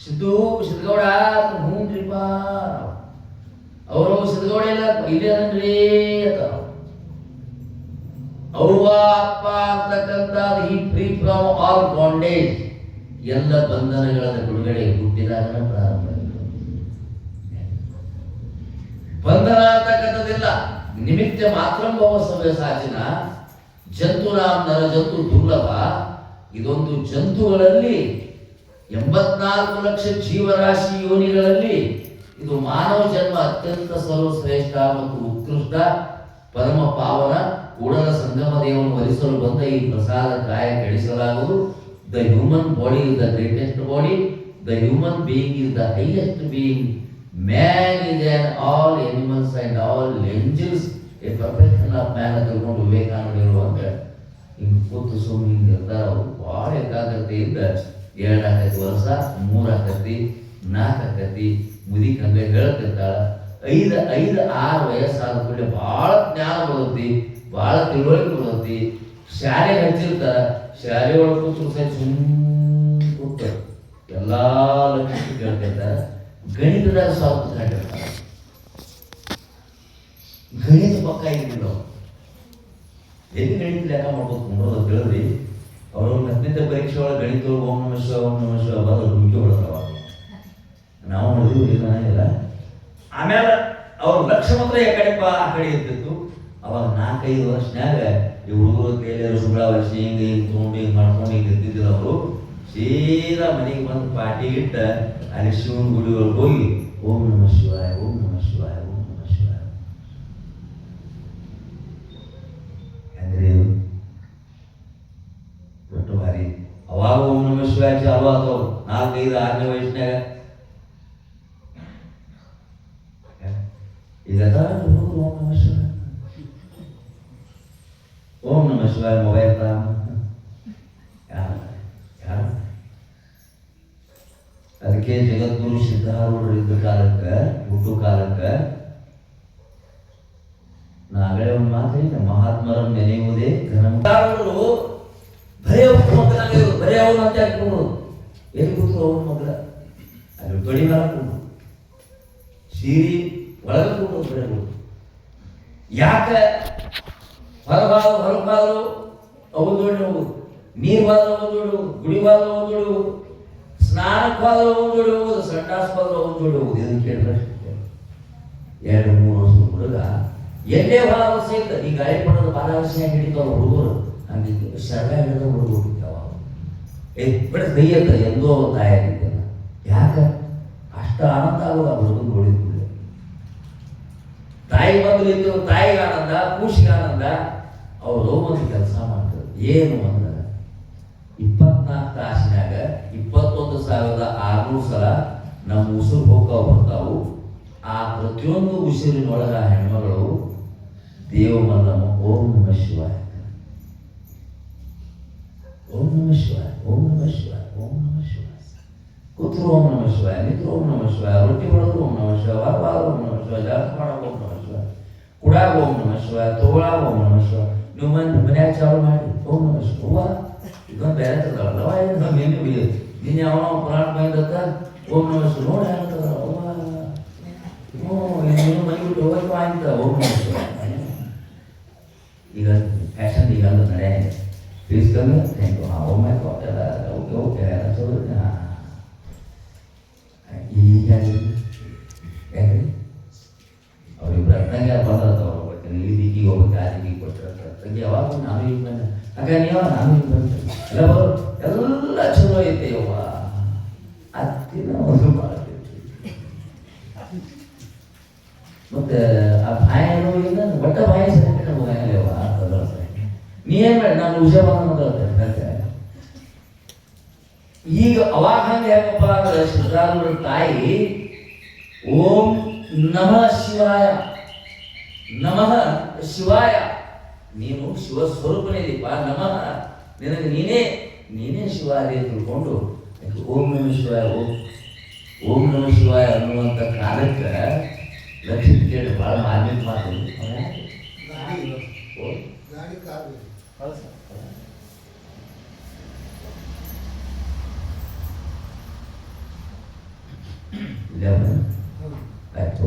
ಸಿದ್ಧಗೌಡ ಹ್ಞೂನ್ರಿಪ್ಪ. ಅವರು ಸಿದ್ಧಗೌಡ ಇಲ್ಲ ಇಲ್ಲೇ ಅದನ್ರಿ ಅಂತ. ಅವ್ವ ಅಪ್ಪ ಅಂತಕ್ಕಂಥ ಈ ಫ್ರೀ ಫ್ರಮ್ ಆಲ್ ಬಾಂಡೇಜ್, ಎಲ್ಲ ಬಂಧನಗಳ ಬಿಡುಗಡೆ ಹುಟ್ಟಿದಾಗ ಪ್ರಾರಂಭ. ಬಂಧನ ಅಂತಕ್ಕಂಥದ್ದಿಲ್ಲ. ನಿಮಿತ್ತ ಮಾತ್ರ ಭವ ಸವ್ಯಸಾಚಿನ ಜಂತುನಾಂ ನರ ಜಂತು ದುರ್ಲಭ. ಇದೊಂದು ಜಂತುಗಳಲ್ಲಿ 84 ಲಕ್ಷ ಜೀವರಾಶಿ ಯೋನಿಗಳಲ್ಲಿ ಇದು ಮಾನವ ಜನ್ಮ ಅತ್ಯಂತ ಸರ್ವಶ್ರೇಷ್ಠ ಮತ್ತು ಉತ್ಕೃಷ್ಟ ಪರಮ ಪಾವನ ಕೂಡಲ ಸಂಗಮ ದೇವವನ್ನು ವರಿಸಲು ಬಂದ ಈ ಪ್ರಸಾದ ಕಾಯ ಕೆಡಿಸಲಾಗುವುದು. The human body is the greatest body. The human being is the highest being. Man is on all animals and all angels a perfection of man ಅಂತ ತಿಳ್ಕೊಂಡು ವಿವೇಕಾನಂದ ಹೇಳುವಂತ ಹಿಂಗೆ ಕೂತು ಸುಮ್ಮನೆ ಹಿಂಗೆ ಇರ್ತಾರೆ. ಅವರು ಭಾಳ ಏಕಾಗ್ರತೆಯಿಂದ 2 ಆಕತಿ ವರ್ಷ, 3 ಆಕತಿ, 4 ಆಕತಿ ಮುದಿಕ್ ಹಂಗೆ ಹೇಳ್ತಿರ್ತಾಳೆ. 5-6 ವಯಸ್ಸಾದ ಕೂಡಲೇ ಭಾಳ ಜ್ಞಾನ ಬರುತ್ತೆ, ಭಾಳ ತಿಳುವಳಿಕೆ ಬರುತ್ತೆ. ಶಾಲೆಗೆ ಹಚ್ಚಿರ್ತಾರೆ, ಶಾಲೆ ಒಳಗೆ ಕೂತು ಸುಮ್ಮನೆ ಕೂತಾರೆ, ಎಲ್ಲ ಲಕ್ಷ ಕೇಳ್ತಿರ್ತಾರೆ. ಗಣಿತದಾಗ ಸ್ವಲ್ಪ ತಗೊಂಡಿರ್ತಾರೆ. ಗಣಿತ ಪಕ್ಕ ಇದ್ದಿಲ್ಲ, ಎಲ್ಲಿ ಗಣಿತ ಲೆಕ್ಕ ಮಾಡ್ಕೊಂಡು ತಿಳಿದ್ರಿ. ಅವರು 10ನೇ ಪರೀಕ್ಷೆ ಒಳಗೆ ಗಣಿತ ಓಂ ನಮಃ ಶಿವಾಯ ಓಂ ನಮಃ ಶಿವಾಯ ಬರೋದು ಹುಡುಕಿ ಹೊಡೆದವ. ನಾವು ನೋಡಿದ್ವಿ ಇಲ್ಲ. ಆಮೇಲೆ ಅವ್ರ ಲಕ್ಷ ಮಾತ್ರ ಕಡೆಪ್ಪ ಆ ಕಡೆ ಇರ್ತಿತ್ತು. ಅವಾಗ 4-5 ವರ್ಷನ್ಯಾಗ ಈ ಹುಡುಗರು ಕೈಲಿರೋ ಸುಗಳ ವರ್ಷ ಹಿಂಗೆ ತೊಗೊಂಡು ಹಿಂಗೆ ಮಾಡ್ಕೊಂಡು ಹಿಂಗೆ ಇರ್ತಿದ್ದಿಲ್ಲ. ಅವರು ಸೀದಾ ಮನೆಗೆ ಬಂದು ಪಾಟಿ ಇಟ್ಟ ಅಲ್ಲಿ ಶಿವನ ಗುಡಿ ಒಳಗೆ ಹೋಗಿ ಓಂ ನಮಃ ಶಿವಾಯ ಓಂ ನಮಃ ಶಿವಾಯ ಓಂ ನಮಃ ಶಿವಾಯ. ಅಂದ್ರೆ ಒಟ್ಟು ಭಾರಿ. ಅವಾಗ ಓಂ ನಮಃ ಶಿವಾಯ ಚಾಲು ಆತವ್ರು 4-5-6ನೇ ವಯಸ್ಸಿನಾಗ. ಈಗ ಓಂ ನಮಃ ಶಿವಾಯ ಓಂ ನಮಃ ಶಿವಾಯ ಮೊಬೈಲ್ ಅದಕ್ಕೆ ಜಗದ್ಗುರು ಸಿದ್ಧಾರೂಢರು ಇದ್ದ ಕಾಲಕ್ಕೆ, ಹುಟ್ಟು ಕಾಲಕ್ಕೆ ನಾಗಳೆ ಒಂದು ಮಾತು ಇಲ್ಲ, ಮಹಾತ್ಮರನ್ನು ನೆನೆಯುವುದೇ ಘನರು. ಬರೇ ಬರೇ ಅವನು ಅಂತ ಹಾಕೊಂಡು ಎಲ್ಲಿ ಕೂತು ಅವನ ಮಗಳ ಅಲ್ಲಿ ತೊಡಿ ಹಾಕೊಂಡು ಸೀರಿ ಒಳಗೆ ಕೂತು ಬರೇ ಯಾಕೆ ಹೊರಬಾದ್ರು ಅವನು ಜೋಡಿ ಹೋಗುದು, ನೀರು ಬಾದ್ರು ಅವನು ಜೋಡಿ ಹೋಗುದು, ಗುಡಿ ಬಾದ್ರು ಅವನು ಜೋಡಿ ಹೋಗುದು, ಸ್ನಾನಕ್ಕೆ ಬಾದ್ರು ಅವನು ಜೋಡಿ ಹೋಗುದು, ಸಂಡಾಸ್ ಬಾದ್ರು ಅವನು ಜೋಡಿ ಹೋಗುದು. ಇದನ್ನು ಕೇಳಿದ್ರೆ 2-3 ವರ್ಷದ ಹುಡುಗ ಎಲ್ಲೇ ಭಾಳ ಸಹಿತ ಈ ಗಾಳಿ ಪಡೋದು ಬಾಲಾವಶ್ಯ ಹಿಡಿತಾವ ಹುಡುಗರು. ಹಂಗೆ ಶರ್ಗ ಹಿಡಿದ ಹುಡುಗರು ಬಿಡ್ತಾವ. ಬಿಡ ಕೈಯತ್ತ ಎಂದೋ ತಾಯಾಗಿದ್ದೇನೆ. ಯಾಕೆ ಅಷ್ಟು ಆನಂದ ಆಗೋದು ಆ ಹುಡುಗನ ನೋಡಿದ ಕೂಡಲೇ. ತಾಯಿ ಬಂದು ಇದ್ದು ತಾಯಿಗೆ ಆನಂದ, ಕೂಸಿಗೆ ಆನಂದ. ಅವರು ಒಂದು ಕೆಲಸ ಮಾಡ್ತಾರೆ. ಏನು ಅಂದ್ರೆ 24 ತಾಸಿನಾಗ 21,600 ಸಲ ನಮ್ಮ ಉಸಿರು ಹೋಗ್ತಾವ ಬರ್ತಾವು. ಆ ಪ್ರತಿಯೊಂದು ಉಸಿರಿನೊಳಗ ಹೆಣ್ಮಗಳು ದೇವಮಲ್ಲಮ್ಮ ಓಂ ನಮಃ ಶಿವಾಯ ಓಂ ನಮಃ ಶಿವಾಯ ಓಂ ನಮಃ ಶಿವಾಯ ಓಂ ನಮಃ ಶಿವಾಯ. ಕೂತ್ರು ಓಂ ನಮಃ ಶಿವಾಯ, ನಿಂತರು ಓಂ ನಮಃ ಶಿವಾಯ, ರೊಟ್ಟಿ ಹೊಡೆದ್ರು ಓಂ ನಮಃ ಶಿವಾಯ, ವಾರ ಓಂ ನಮಃ ಶಿವಾಯ, ಜಾಸ್ತಿ ಮಾಡೋ ಓಂ ನಮಃ ಶಿವಾಯ, ಕುಡಾಗ ಓಂ ನಮಃ ಶಿವಾಯ, ತಗೊಳಾಗ ಓಂ ನಮಃ ಶಿವಾಯ. ನೀವು ಮನ್ಯಾಗ ಚಾಲು ಮಾಡಿ ಓಂ ನಮಃ ಶಿವ. ಇದೊಂದು ಬೇರೆ ತಗೊಳ್ಳವ ಏನು ನೀನು ಯಾವ ಪುರಾಣ ಬಂದತ್ತ ಓಂ ನಮಃ ಶಿವ ನೋಡಿ ಹೇಳ್ತದ. ಏನು ಮನೆ ಬಿಟ್ಟು ಹೋಗಕ್ಕೆ ಆಯ್ತ ಓಂ ನಮಃ ಶಿವಾಯ. ಈಗ ಫ್ಯಾಷನ್ ಈಗ ಅಂದ್ರೆ ನಡೆ ಫೀಸ್ ಕಮ್ಮಿ thank you. Oh my god ಎಲ್ಲ ಓಕೆ ಓಕೆ ಎಲ್ಲ ಚಲೋ. ಈಗ ಯಾಕ್ರಿ ಅವ್ರಿಬ್ರು ಅರ್ಥಂಗೆ ಬಂದವ್ರು ಬರ್ತೀನಿ. ಈ ದಿಕ್ಕಿಗೆ ಹೋಗ್ಬೇಕು, ಆ ದಿಕ್ಕಿಗೆ ಕೊಟ್ಟಿರ್ತಾರೆ ತಂಗಿ. ಯಾವಾಗ ನಾನು ಈಗ ಬಂದೆ ಆಗ ನೀವು ನಾನು ಈಗ ಬಂದೆ ಎಲ್ಲ ಬರೋ ಎಲ್ಲ ಚಲೋ ಐತೆ. ಯವ್ವ ಅತ್ತಿನ ಒಂದು ಮಾಡ್ತೀವಿ. ಮತ್ತೆ ಆ ಭಾಯ ಇಲ್ಲ ಬಟ್ಟ ಭಾಯ ಸರಿ ನಮಗವ ನೀ ಏನ್ ಮಾಡಿ ನಾನು ವಿಷಯ ಬಂದ. ಈಗ ಅವಾಗ ಹಂಗೆ ಹೇಗಪ್ಪ ಅಂದ್ರೆ ಸಿದ್ಧಾರೂಢರ ತಾಯಿ ಓಂ ನಮಃ ಶಿವಾಯ ನಮಃ ಶಿವಾಯ, ನೀನು ಶಿವ ಸ್ವರೂಪನೇ ಇದೀಪ, ನಮಃ ನಿನಗೆ ನೀನೇ ಶಿವಾಯ ತಿಳ್ಕೊಂಡು ಓಂ ನಮಃ ಶಿವಾಯ ಓಂ ನಮಃ ಶಿವಾಯ ಅನ್ನುವಂಥ ಕಾಲಕ್ಕೆ ಲಕ್ಷ್ಮೀ ಕೇಳಿ ಭಾಳ ಮಾರ್ಮಿಕ ಮಾತು. ಆಯ್ತು.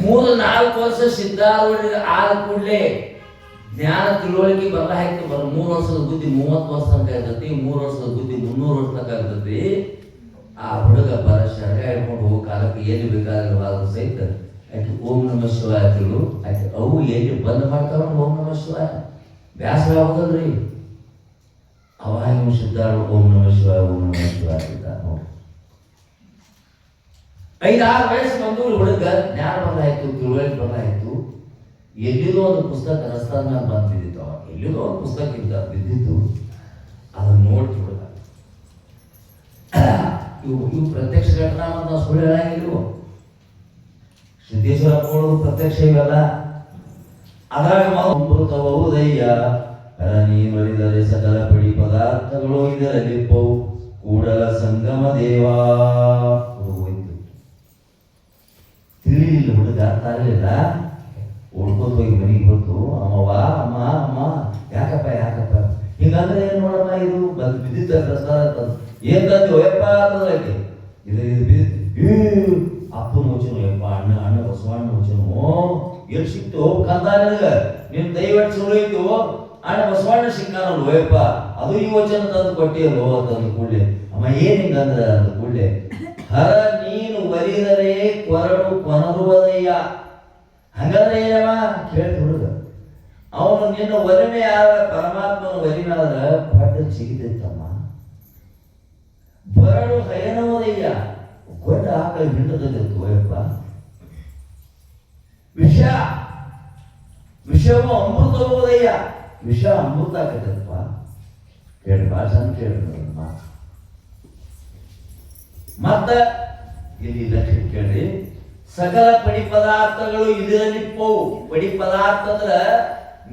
3-4 ವರ್ಷ ಸಿದ್ಧಾರೂಢರಿಗೆ ಆದ ಕೂಡಲೇ ಜ್ಞಾನ ತಿಳುವಳಿಕೆ ಬರಲಾಯ್ತು. 3 ವರ್ಷದ ಬುದ್ಧಿ 30 ವರ್ಷ ತನಕ ಇರ್ತೈತಿ, 3 ವರ್ಷದ ಬುದ್ಧಿ 300 ವರ್ಷ ತನಕ ಇರ್ತೈತಿ. ಆ ಹುಡುಗ ಬರ ಶರ್ಗ ಹಿಡ್ಕೊಂಡು ಹೋಗೋ ಕಾಲಕ್ಕೆ ಏನು ಬೇಕಾಗಿರುವಾಗ ಸಹಿತ ಆಕೆ ಓಂ ನಮಃ ಶಿವಾಯ ತಿಳು ಆಕೆ ಅವು ಎಲ್ಲಿ ಬಂದ್ ಮಾಡ್ತಾವ ಓಂ ನಮಃ ಶಿವಾಯ ಬ್ಯಾಸರ ಆಗೋದಲ್ರಿ. ಅವಾಗ ಸಿದ್ಧಾರು ಓಂ ನಮಃ ಶಿವಾಯ ಓಂ ನಮಃ ಶಿವಾಯ ಅಂತ ನೋಡಿ. 5-6 ವಯಸ್ಸು ಬಂದೂರು ಹುಡುಗ ಜ್ಞಾನ ಬರಲಾಯ್ತು, ತಿಳುವಳಿಕೆ ಬರಲಾಯ್ತು. ಎಲ್ಲಿದೋ ಒಂದು ಪುಸ್ತಕ ರಸ್ತಾದ ಮೇಲೆ ಬಂದು ಬಿದ್ದಿತ್ತು. ಅವಾಗ ಎಲ್ಲಿದೋ ಒಂದು ಪುಸ್ತಕ ಬಿದ್ದಿತ್ತು, ಅದನ್ನು ನೋಡಿ ಹುಡುಗ ಇವು ಪ್ರತ್ಯಕ್ಷ ಘಟನಾ ಮತ್ತು ನಾವು ಸುಳ್ಳು ಹೇಳಂಗಿಲ್ವೋ. ಸಿದ್ದೇಶ್ವರಪ್ಪ ನೋಡೋದು ಪ್ರತ್ಯಕ್ಷ ಇವೆಲ್ಲ. ಅದ್ರಾಗ ಅಮೃತವೌದಯ್ಯ ನೀ ನೋಡಿದರೆ ಸಕಲ ಪಡಿ ಪದಾರ್ಥಗಳು ಇದರಲ್ಲಿಪ್ಪವು ಕೂಡಲ ಸಂಗಮ ದೇವಾ. ಹೋಯ್ತು ತಿಳಿಲಿಲ್ಲ ಹುಡುಗ, ತಾರಲಿಲ್ಲ. ಓಡ್ಕೋತ ಹೋಗಿ ಮನೆಗೆ ಬಂತು. ಅಮ್ಮವ್ವ ಅಮ್ಮ ಅಮ್ಮ ಯಾಕಪ್ಪ ಯಾಕಪ್ಪ ಹಿಂಗಂದ್ರೆ ಏನ್ ನೋಡಮ್ಮ ಇದು ಬಂದು ಬಿದ್ದಿತ್ತ ಪ್ರಸಾದ ಏನ್ ತಂದು ಯಪ್ಪ ಅಂತಂದ್ರೆ ಇದು ಬಿದ್ದಿತ್ತು. ಅಪ್ಪನ ವಚನ ಯಪ್ಪ ಅಣ್ಣ ಅಣ್ಣ ಬಸವಣ್ಣ ವಚನ ಎಲ್ಲಿ ಸಿಕ್ತು ಕಂದ ನನಗ ನಿನ್ ದೈವಟ್ ಸುಳಿತು ಅಣ್ಣ ಬಸವಣ್ಣ ಸಿಕ್ಕಾನಲ್ವ ಯಪ್ಪ ಅದು ಈ ವಚನ ತಂದು ಕೊಟ್ಟಿಯಲ್ವ ತಂದು ಕೂಡಲೇ ಅಮ್ಮ ಏನ್ ಹಿಂಗಂದ್ರ ಅಂದ ಕೂಡಲೇ ಹರ ನೀನು ಬರಿದರೆ ಕೊರಡು ಕೊನರುವುದಯ್ಯ. ಹಂಗಂದ್ರೆ ಏನಮ್ಮ ಕೇಳ್ತು ಹುಡುಗ. ಅವನು ನಿನ್ನ ಒಲಿಮೆ ಆದ ಪರಮಾತ್ಮನ ಒಲಿಮೆ ಆದ್ರ ಕೊಟ್ಟ ಸಿಗಿತೈತಮ್ಮ. ಬರಡು ಹಯನೋದಯ್ಯ ಗೊಡ್ಡ ಆಕಳ ಹಿಂಡದಲ್ಲಿತ್ತು ಯಪ್ಪ. ವಿಷವು ಅಮೃತ ಹೋದಯ್ಯ, ವಿಷ ಅಮೃತ ಆಕತ್ತಪ್ಪ. ಕೇಳಿ ಭಾಷಣ ಕೇಳಿದ್ರು ಮಾತು. ಮತ್ತ ಇಲ್ಲಿ ಲಕ್ಷ್ಯ ಕೇಳಿ ಸಕಲ ಪಡಿ ಪದಾರ್ಥಗಳು ಇದರಲ್ಲಿಪ್ಪವು. ಪಡಿ ಪದಾರ್ಥ ಅಂದ್ರ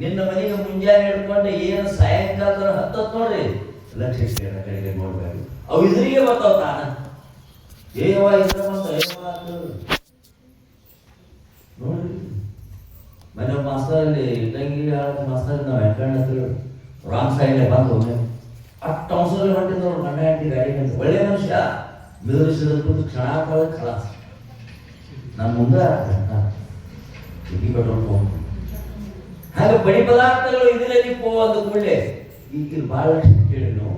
ನಿನ್ನ ಮನೆಗೆ ಮುಂಜಾನೆ ಹಿಡ್ಕೊಂಡು ಏನು ಸಾಯಂಕಾಲ ಹತ್ತತ್ ನೋಡ್ರಿ ಲಕ್ಷ್ಯ ಕೇಳ ಕಡೆಗೆ ನೋಡ್ಬೇಕು. ಅವು ಇದ್ರಿಗೆ ಬರ್ತಾವ ತಾನ ಏವ ಇದ್ರ ಬಂದ ನೋಡ್ರಿ. ಮನೆ ಮಾಸ್ತರಲ್ಲಿ ಇಟ್ಟಂಗಿ ಮಾಸ್ತರ್ ನಾವು ಹೆಣ್ಕಂಡು ರಾಂಗ್ ಸೈಡ್ಲೆ ಬಂದು ಅಷ್ಟು ಅವಸರ ಹೊಂಟಿದ್ರು ಗಂಡ ಹೆಂಡತಿ ಗಾಡಿ ಅಂತ ಒಳ್ಳೆ ಮನುಷ್ಯ ಮಿದುರಿಸಿದ ಕ್ಷಣ ಖಲಾಸ್ ನಮ್ಮ ಮುಂದೆ ಪೆಟ್ರೋಲ್ ಪಂಪ್. ಹಾಗೆ ಬಡಿ ಪದಾರ್ಥಗಳು ಇದರಲ್ಲಿ ಅಂದ ಕೂಡಲೇ ಈಗ ಭಾಳ ಕೇಳಿನು.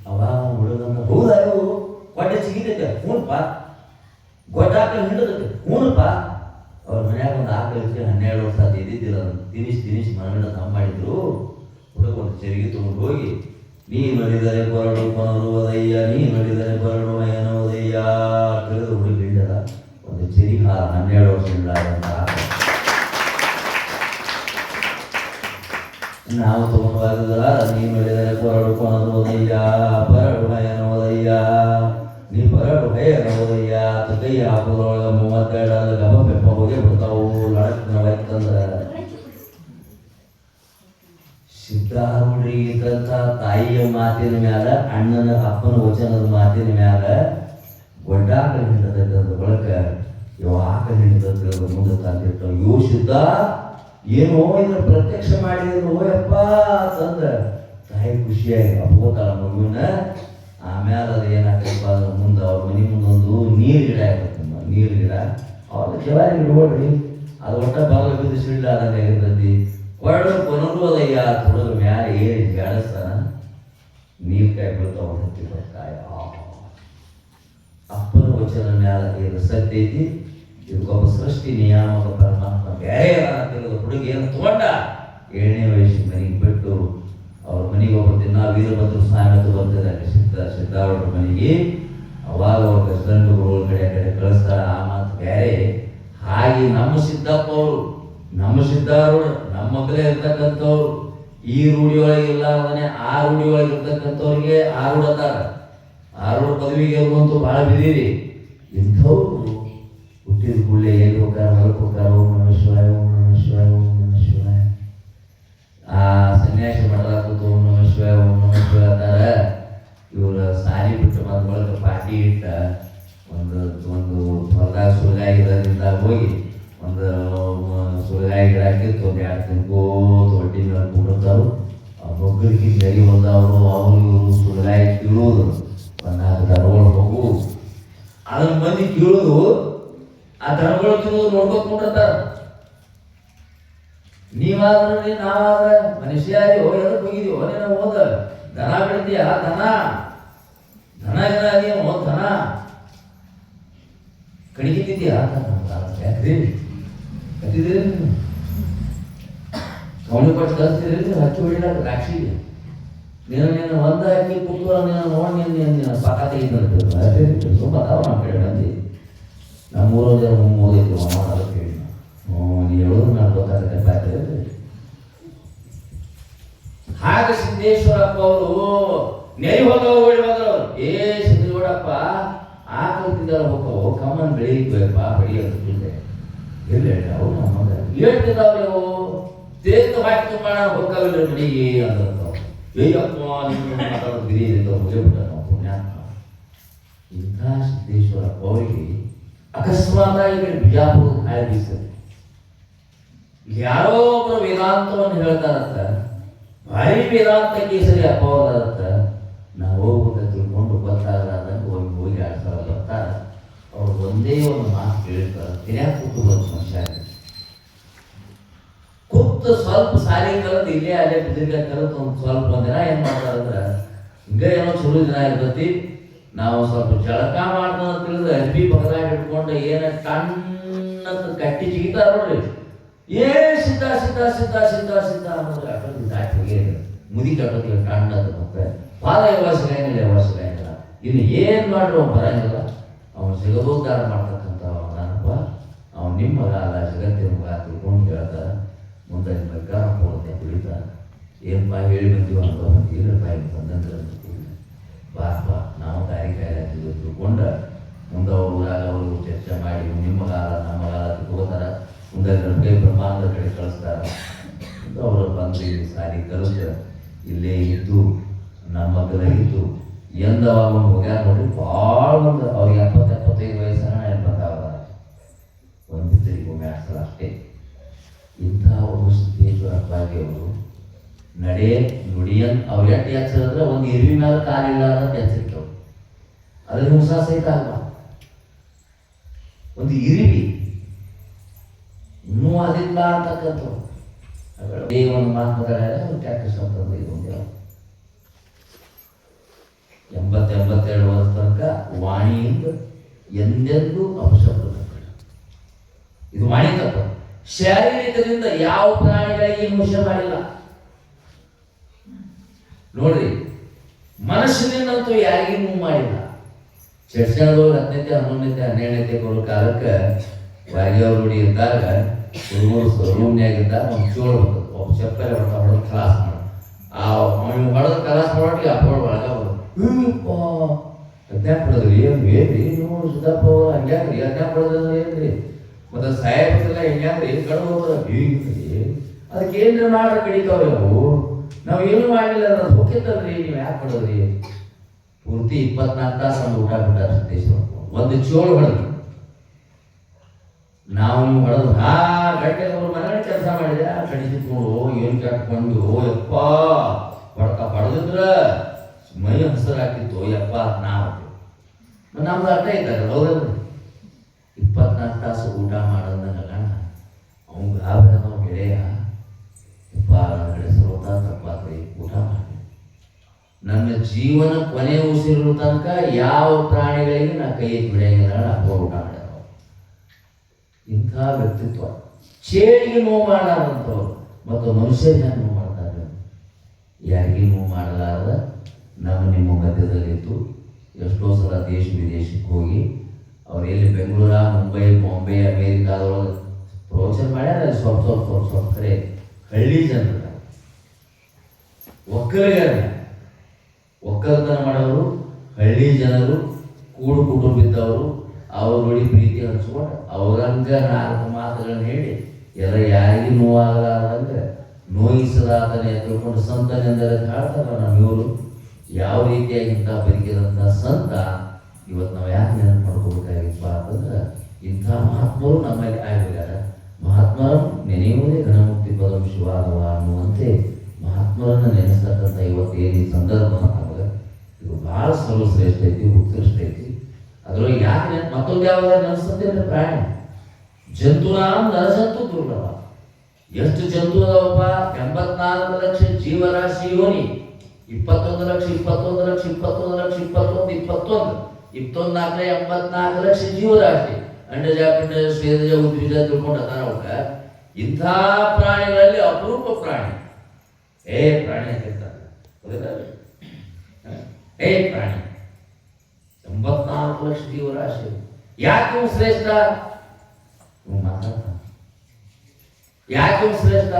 ಅವಾಗ ಹುಡುಗಂದ ಹೌದಾ ಇವು ಕೊಟ್ಟೆ ಸಿಗಿತೈತೆ ಹೂನಪ್ಪ, ಗೊಟ್ಟಾಕ ಹಿಂಡದೈತೆ ಹೂನಪ್ಪ. ಅವ್ರ ಮನ್ಯಾಗ ಒಂದು ಆಕಳ 12 ವರ್ಷ ಅದು ಇದ್ದಿದ್ದಿಲ್ಲ. ತಿನಿಸಿ ಮನಗಂಡ ತಮ್ಮ ಮಾಡಿದ್ರು. ಹುಡುಗ ಒಂದು ಚರಿಗೆ ತಗೊಂಡು ಹೋಗಿ ನೀ ನೋಡಿದರೆ ಬರಡು ಕೊನರುವುದಯ್ಯ, ನೀ ನೋಡಿದರೆ ಬರಡು ಏನೋದಯ್ಯ ತಿಳಿದು ಹುಡುಗ ಹಿಂಡದ ಒಂದು ಚೆರಿ ಹಾರ 12 ವರ್ಷದಿಂದ ನಾವು ತಗೊಂಡಾಗದ ನೀ ನೋಡಿದರೆ ಬರಡು ಕೊನರುವುದಯ್ಯ, ಬರಡು ಏನೋದಯ್ಯ, ನೀ ಬರಡು ಏನೋದಯ್ಯ ಅಂತ ಕೈ ಹಾಕೋದ್ರೊಳಗ 32 ಗಮ ಬೆಪ್ಪ ಹೋಗಿ ಬಿಡ್ತಾವು. ಲಡಕ್ನವೈತಂದ್ರ ಸಿದ್ಧಾರೂಢರಿಗಿದ್ದಂಥ ತಾಯಿಯ ಮಾತಿನ ಮ್ಯಾಲ ಅಣ್ಣನ ಅಪ್ಪನ ವಚನದ ಮಾತಿನ ಮ್ಯಾಲ ಗೊಡ್ಡಾಕಳ ಹಿಂಡದ ಬಳಕ ಇವ ಆಕಳ ಹಿಂಡದ ಮುಂದೆ ತಂದಿಟ್ಟು ಇವು ಸಿದ್ಧ ಏನೋ ಇದನ್ನ ಪ್ರತ್ಯಕ್ಷ ಮಾಡಿದ್ರು ಯಪ್ಪ ಅಂತಂದ ತಾಯಿ ಖುಷಿಯಾಗಿ ಅಪ್ಪೋತಾಳ ಮಗುವಿನ. ಆಮ್ಯಾಲ ಅದು ಏನಾಗ್ತಪ್ಪ ಅಂದ್ರೆ ಮುಂದೆ ಅವ್ರ ಮನೆ ಮುಂದೊಂದು ನೀರು ಗಿಡ ಇರ್ತದೆ. ನೀರು ಗಿಡ ಅವ್ರ ಜವಾರಿ ನೋಡ್ರಿ ಅದು ಒಟ್ಟ ಬಾಗಿಲು ಬಿದ್ದು ಸಿಡ್ಲ ಆದಂಗೆ ಇರ್ತೈತಿ. ಹೊರಡು ಕೊನರುವುದಯ್ಯ ತೊಡಗ ಮ್ಯಾಲ ಏರಿ ಬೆಳೆಸ್ತಾನ ನೀರು ಕಾಯಿ ಬೀಳ್ತಾವ ಕಾಯ. ಅಪ್ಪನ ವಚನ ಮ್ಯಾಲ ಇದು ಸತ್ಯ ಐತಿ. ಇದಕ್ಕೊಬ್ಬ ಸೃಷ್ಟಿ ನಿಯಾಮಕ ಪರಮಾತ್ಮ ಬೇರೆ ತಿಳಿದ ಹುಡುಗಿ ಏನು ತಗೊಂಡ 7ನೇ ವಯಸ್ಸು ಮನೆಗೆ ಬಿಟ್ಟು ಅವ್ರ ಮನೆಗೆ ಒಬ್ಬರು ದಿನ ವೀರಭದ್ರ ಸ್ವಾಮಿ ಅಂತ ಬರ್ತಿದ್ದಾರೆ ಸಿದ್ಧಾರೂಢರ ಮನೆಗೆ. ಅವಾಗ ಅವ್ರ ಗಂಡುಗಳು ಕಡೆ ಆ ಕಡೆ ಕಳಿಸ್ತಾರ. ಆ ಮಾತು ಬೇರೆ. ಹಾಗೆ ನಮ್ಮ ಸಿದ್ದಪ್ಪ ಅವರು ನಮ್ಮ ಸಿದ್ಧಾರೂಢ ನಮ್ಮ ಮಕ್ಕಳೇ ಇರ್ತಕ್ಕಂಥವ್ರು ಈ ರೂಢಿಯೊಳಗೆ ಇಲ್ಲ ಅವನೇ ಆ ರೂಢಿಯೊಳಗೆ ಇರ್ತಕ್ಕಂಥವ್ರಿಗೆ ಆರೂಢತಾರ. ಆರೂಢ ಪದವಿಗೆ ಇರುವಂತೂ ಭಾಳ ಬಿದ್ದೀರಿ. ಇಂಥವ್ರು ಹುಟ್ಟಿದ ಕೂಡಲೇ ಎಲ್ಲಿ ಹೋಗಾರ ಹೊರಗೆ ಹೋಗಾರ ಓಂ ನಮಃ ಶಿವಾಯ ಓಂ ನಮಃ ಶಿವಾಯ ಓಂ ನಮಃ ಶಿವಾಯ. ಆ ಸನ್ಯಾಸಿ ಮಾಡಲಾಕುತ್ತ ಓಂ ನಮಃ ಶಿವಾಯ ಓಂ ನಮಃ ಶಿವಾಯ ಅಂತಾರ. ಇವ್ರ ಸಾರಿ ಬಿಟ್ಟು ಬಂದ ಒಳಗೆ ಪಾಟಿ ಇಟ್ಟ ಒಂದು ಹೊಲದಾಗ ಸುಲಗಾಗಿರೋದ್ರಿಂದ ಹೋಗಿ ಒಂದು ಸುಲಗಾಯಿ ಗಿಡ ಹಾಕಿತ್ತು. ಒಂದು 2 ತಿನ್ಕೋತ ಹೊಟ್ಟಿ ಮೇಲೆ ಕೂಡಿರ್ತಾರು. ಆ ಬೊಗ್ಗರಿಗೆ ಬೆರಿ ಬಂದವರು ಅವರು ಇವರು ಸುಲಗಾಯಿ ಕೀಳೋದು. ಒಂದು 4 ದರಗಳು ನೋಡ್ಕೊಂಡ್ಬಿಟ್ಟಿರ್ತಾರ. ನೀವಾದ್ರೆ ನಾವಾದ್ರೆ ಮನುಷ್ಯಾರಿ ಎದಕ್ಕೆ ಹೋಗಿದೀವೋ ನೀನು ಹೋದ ದನ ಬೆಳಿತೀಯ ದನ ಅದೇನೋ ದನ ಕಡಿಗಿದ್ಯಾ ಯಾಕ್ರಿ ಕಟ್ಟಿದ್ರಿ ಕವಣಿ ಪಟ್ಟು ಕಲ್ತಿದ್ರಿ ಹಚ್ಚಿ ಹೊಡಿಲಾಕ ದ್ರಾಕ್ಷಿಗೆ ನೀನು ಒಂದ ಹಾಕಿ ಕೂತು ನೀನು ನೋಡಿ ನೀನು ಪಾಕ ತೆಗಿತಾರೆ ಸುಮ್ಮತಾವ ನಮ್ಮ ಕಡೆ ಬಂದು ನಮ್ಮೂರೋದ ಓದೈತಿ ಮಾಡ ಕೇಳಿ ನೀ ಹೇಳೋದು ನಾನು ಗೊತ್ತಾಗುತ್ತೆ ಹಾಗೆ ಸಿದ್ದೇಶ್ವರಪ್ಪ ಅವರು ನೆರಿ ಹೋದವರು ಓಡಿ ಬಂದ್ರು. ಸಿದ್ದೇಗೌಡಪ್ಪ ಆಕಲ್ತಿದ್ದಾರ ಹೋಗವು ಕಮ್ಮನ್ ಬೆಳೀಬೇಕಪ್ಪ ಬೆಳೆಯೋದಿಲ್ಲ ಇಲ್ಲ ಅವ್ರು ನಮ್ಮ ಹೇಳ್ತಿದ್ದಾವ್ರಿ ಅವು ತೇರ್ತು ಹಾಕಿ ಮಾಡ ಹೋಗವಿಲ್ಲ ಮನೆಗೆ ಅಂತ ಅಯ್ಯಪ್ಪ ನಿಮ್ಮ ಮಾತಾಡೋದು ಬಿರಿ ಹೋಗಿಬಿಟ್ಟ ನಾವು ಪುಣ್ಯಾತ್ಮ. ಇಂಥ ಸಿದ್ದೇಶ್ವರಪ್ಪ ಅವರಿಗೆ ಅಕಸ್ಮಾತಾಗಿ ಬಿಜಾಪುರ ಹಾಳೆ ಬೀಸದೆ ಯಾರೋ ಒಬ್ಬರು ವೇದಾಂತವನ್ನು ಹೇಳ್ತಾರಂತ ಭಾರಿ ವೇದಾಂತ ಕೇಸರಿ ಅಪ್ಪ ಅವರಂತ ನಾವು ಹೋಗ್ಬೇಕು ತಿಳ್ಕೊಂಡು ಗೊತ್ತಾಗದಂಗೆ ಹೋಗಿ ಆಡ್ತಾರ ಬರ್ತಾರ ಅವ್ರು ಒಂದೇ ಒಂದು ಮಾತು ಕೇಳ್ತಾರೆ ತಿರ್ಯಾಕ ಕೂತು ಬಂದು ಮನುಷ್ಯ ಕೂತು ಸ್ವಲ್ಪ ಸಾರಿ ಕಲಿತು ಇಲ್ಲೇ ಅಲ್ಲೇ ಬಿದ್ರಿಗ ಕಲಿತು ಒಂದು ಸ್ವಲ್ಪ ಒಂದಿನ ಏನ್ ಮಾಡ್ತಾರಂದ್ರೆ ಹಿಂಗ ಏನೋ ಚಲೋ ದಿನ ಇರ್ತೈತಿ ನಾವು ಸ್ವಲ್ಪ ಜಳಕ ಮಾಡ್ಕೊಂಡು ತಿಳಿದ್ರೆ ಅರ್ಬಿ ಬಗಲಾಗ ಇಟ್ಕೊಂಡು ಏನ ಕಣ್ಣಂತ ಕಟ್ಟಿ ಜಿಗಿತಾರ ನೋಡ್ರಿ ಸಿದ್ಧ ಸಿದ್ಧ ಸಿದ್ಧ ಸಿದ್ಧ ಸಿದ್ಧ ಅನ್ನೋದು ಅಟೋದು ದಾಟಿ ಹೋಗಿಲ್ಲ ಮುದಿ ಕಟ್ಟೋದಿಲ್ಲ ಕಣ್ಣದ ಮತ್ತೆ ಪಾದ ವ್ಯವಸ್ಥೆಗಾಗಿಲ್ಲ ವ್ಯವಸ್ಥೆಗಾಗಿಲ್ಲ ಇನ್ನು ಏನ್ ಮಾಡ್ರು ಬರಂಗಿಲ್ಲ ಅವನು ಸಿಗಬೋದಾರ ಮಾಡ್ತಕ್ಕಂಥ ನಾನಪ್ಪ ಅವ್ನು ನಿಮ್ಮ ಮಗ ಅಲ್ಲ ಜಗತ್ತಿನ ಮಗ ತಿಳ್ಕೊಂಡು ಹೇಳ್ತಾರ ಮುಂದೆ ನಿಮ್ಮ ಗಾನ ಹೋಗುತ್ತೆ ಕುಡಿತಾರ ಏನಪ್ಪ ಹೇಳಿ ಬಂದೀವ ಅಂತ ಒಂದು ಏನಪ್ಪ ಬಂದಂದ್ರೆ ಬಾರಪ್ಪ ನಾವು ದಾರಿ ಕಾಯಿಲೆ ತಿಳ್ಕೊಂಡ ಮುಂದೆ ಅವ್ರ ಊರಾಗ ಅವರು ಚರ್ಚೆ ಮಾಡಿ ನಿಮ್ಮ ಮಗ ಅಲ್ಲ ನಮ್ಮ ಮಗ ಅಲ್ಲ ತಿಳ್ಕೋತಾರ ಮುಂದೆ ಕೈ ಬ್ರಹ್ಮಾಂಡದ ಕಡೆ ಕಳಿಸ್ತಾರ ಅವರು ಬಂದು ಇಲ್ಲಿ ಸಾರಿ ಕಲಿಸ್ತಾರೆ ಇಲ್ಲೇ ಇದ್ದು ನಮ್ಮ ಮಗಲ ಇದ್ದು ಎಂದವಾಗ ಒಂದು ಹೋಗ್ಯಾರ ನೋಡಿ ಭಾಳ ಒಂದು ಅವ್ರಿಗೆ 70-75 ವಯಸ್ಸನ ಬಂದಾವ ಒಂದು ಬಿದ್ದರಿಗೆ ಒಮ್ಮೆ ಆಡ್ಸಲ್ಲ ಅಷ್ಟೇ. ಇಂಥ ಒಂದು ಸಿದ್ದೇಶ್ವರಪ್ಪಾಗಿ ಅವರು ನಡೆ ನುಡಿಯನ್ ಅವ್ರು ಎಷ್ಟು ಎಚ್ಚರಿದ್ರೆ ಒಂದು ಇರುವಿ ಮೇಲೆ ಕಾಲಿಲ್ಲ ಅಂತ ಎಚ್ಚರಿತವು ಅದ್ರ ಹುಸ ಸಹಿತ ಅಲ್ವಾ ಒಂದು ಇರಿವಿ ಇನ್ನೂ ಅದಿಲ್ಲ ಅಂತಕ್ಕಂಥವು ಒಂದು ಮಾತುಗಳು ಟ್ಯಾಕ್ಟರ್ಸ್ ಅಂತಂದ್ರೆ ಇದು ಒಂದು 80-82 ವರ್ಷ ತನಕ ವಾಣಿಯಿಂದ ಎಂದೆಂದೂ ಅಪಶಬ್ದ ಇದು ವಾಣಿ ತಪ್ಪ. ಶಾರೀರಿಕದಿಂದ ಯಾವ ಪ್ರಾಣಿಗಳಿಗೆ ಹಿಂಸೆ ಮಾಡಿಲ್ಲ ನೋಡ್ರಿ. ಮನಸ್ಸಿನಿಂದಂತೂ ಯಾರಿಗೂ ಮಾಡಿಲ್ಲ. ಚರ್ಚೆಗಳು 10ನೇ 11ನೇ 12ನೇ ಬರೋ ಕಾಲಕ್ಕೆ ಬಾಗಿಯವ್ರು ನೋಡಿ ಇದ್ದಾಗ ಹುಡುಗರು ರೂಮ್ನಾಗಿದ್ದಾಗ ಒಂದು ಚೋಳು ಬರ್ತದೆ ಒಬ್ಬ ಚಪ್ಪಲೆ ಹೊಡೆದು ಕ್ಲಾಸ್ ಮಾಡ ಅವನು ಹೊಡೆದ ಕ್ಲಾಸ್ ಮಾಡೋಕ್ಕೆ ಅಪ್ಪಗಳು ಒಳಗ ಅಜ್ಞಾಪ ಪಡೆದ್ರಿ ಏನ್ರಿ ನೀವು ಸುಧಪ್ಪ ಅವರು ಹಂಗ್ಯಾಕ್ರಿ ಅಜ್ಞಾಪ ಪಡೆದ್ರೆ ಏನ್ರಿ ಮತ್ತೆ ಸಾಯಬೇಕಲ್ಲ ಹೆಂಗ್ಯಾಕ್ರಿ ಕಡೆ ಹೋದ್ರ ಅದಕ್ಕೆ ಏನ್ರ ಮಾಡ್ರೆ ಕಡಿತಾವ್ರಿ ಅವು ನಾವು ಏನು ಮಾಡಿಲ್ಲ ಅನ್ನೋದು ಹೋಗಿತ್ತಲ್ರಿ ನೀವು ಯಾಕೆ ಪಡೆದ್ರಿ ಪೂರ್ತಿ 24 ತಾಸು ಒಂದು ಊಟ ಬಿಟ್ಟಾರ ಸಿದ್ದೇಶ್ವರ ಒಂದು ಚೋಳು ಹೊಡೆದ್ರಿ ನಾವು ನೀವು ಹೊಡೆದು ಗಂಟೆ ಅವ್ರ ಮನೆ ಕೆಲಸ ಮಾಡಿದೆ ಕಡಿಸಿಕೊಂಡು ಏನು ಕಟ್ಕೊಂಡು ಯಪ್ಪ ಹೊಡೆದಿದ್ರ ಮೈ ಹಸರಾಕಿತ್ತು ಯಪ್ಪ ನಾವು ನಮ್ದು ಅರ್ಥ ಇದ್ದಾಗ ಹೌದಲ್ರಿ 24 ತಾಸು ಊಟ ಮಾಡೋದಂಗ ಅವ್ನು ಗಾಬರಿ ನಾವು ಗೆಳೆಯ ಯಪ್ಪ ನನ್ನ ಕಡೆ ಸರೋತ ತಪ್ಪಾತ್ರಿ ಊಟ ಮಾಡಿ ನನ್ನ ಜೀವನ ಕೊನೆ ಉಸಿರು ತನಕ ಯಾವ ಪ್ರಾಣಿಗಳಿಗೆ ನಾ ಕೈ ಎತ್ತಿ ಬಿಡಂಗಿಲ್ಲ ಅಪ್ಪ ಊಟ ಮಾಡ್ಯಾರ. ಇಂಥ ವ್ಯಕ್ತಿತ್ವ ಚೇಳಿಗೆ ನೋವು ಮಾಡಾರಂಥವ್ರು ಮತ್ತು ಮನುಷ್ಯರಿಗೆ ನೋವು ಮಾಡ್ತಾರೆ. ಯಾರಿಗೆ ನೋವು ಮಾಡಲಾರದ ನಮ್ಮ ನಿಮ್ಮ ಮಧ್ಯದಲ್ಲಿತ್ತು ಎಷ್ಟೋ ಸಲ ದೇಶ ವಿದೇಶಕ್ಕೆ ಹೋಗಿ ಅವ್ರು ಎಲ್ಲಿ ಬೆಂಗಳೂರ ಮುಂಬೈ ಬಾಂಬೆ ಅಮೇರಿಕಾದೊಳಗೆ ಪ್ರವಚನ ಮಾಡ್ಯಾರ. ಸ್ವಲ್ಪ ಕರೆ ಹಳ್ಳಿ ಜನರ ಒಕ್ಕಲತನ ಮಾಡೋರು ಹಳ್ಳಿ ಜನರು ಕೂಡು ಕುಟುಂಬಿದ್ದವರು ಅವ್ರ ನೋಡಿ ಪ್ರೀತಿ ಹಂಚ್ಕೊಂಡು ಅವ್ರಂಗ 4 ಮಾತುಗಳನ್ನ ಹೇಳಿ ಎಲ್ಲ ಯಾರಿಗೂ ನೋವಾಗಲಾರಂದ್ರೆ ನೋಯಿಸದಾತನೇ ತಿಳ್ಕೊಂಡು ಸಂತನೆಂದರೆ ಹೇಳ್ತಾರ ನಮ್ಮಿವರು ಯಾವ ರೀತಿಯಾಗಿ ಇಂಥ ಬದುಕಿದಂಥ ಸಂತ ಇವತ್ತು ನಾವು ಯಾಕೆ ನೆನಪು ಮಾಡ್ಕೋಬೇಕಾಗಿಪ್ಪ ಅಂತಂದ್ರೆ ಇಂಥ ಮಹಾತ್ಮರು ನಮ್ಮಲ್ಲಿ ಆಗಿದ್ದಾರೆ. ಮಹಾತ್ಮರು ನೆನೆಯುವುದೇ ಘನಮುಕ್ತಿ ಪದಂ ಶಿವಾನವ ಅನ್ನುವಂತೆ ಮಹಾತ್ಮರನ್ನು ನೆನೆಸ್ತಕ್ಕಂಥ ಇವತ್ತೇನು ಈ ಸಂದರ್ಭ ನಮಗೆ ಇದು ಭಾಳ ಸರ್ವಶ್ರೇಷ್ಠ ಐತಿ ಉತ್ಕೃಷ್ಟ ಐತಿ. ಅದ್ರೊಳಗೆ ಯಾಕೆ ಮತ್ತೊಂದು ಯಾವಾಗ ನೆನೆಸ್ತಂದ್ರೆ ಪ್ರಾಣಿ ಜಂತುನಾಂ ನರಜಂತು ದುರ್ಲಭ. ಎಷ್ಟು ಜಂತು ಅದಾವಪ್ಪ? 84 ಲಕ್ಷ ಜೀವರಾಶಿ ಯೋನಿ, 21 ಲಕ್ಷ 21 ಲಕ್ಷ 21 ಲಕ್ಷ 21 21 21 ನಾಲ್ಕಲೆ 84 ಲಕ್ಷ ಜೀವರಾಶಿ. ಅಂಡಜ ಪಿಂಡಜ ಸ್ವೇದಜ ಉದ್ವಿಜ ತಿಳ್ಕೊಂಡು ಅದಾರ ಅವಕ್ಕ. ಇಂಥ ಪ್ರಾಣಿಗಳಲ್ಲಿ ಅಪರೂಪ ಪ್ರಾಣಿ ಪ್ರಾಣಿ ಅಂತ ಇರ್ತಾರೆ. ಪ್ರಾಣಿ 84 ಲಕ್ಷ ಜೀವರಾಶಿ. ಯಾಕೆ ಇವು ಶ್ರೇಷ್ಠ? ಇವು ಮಾತಾಡ್ತಾನೆ. ಯಾಕೆ ಇವು ಶ್ರೇಷ್ಠ?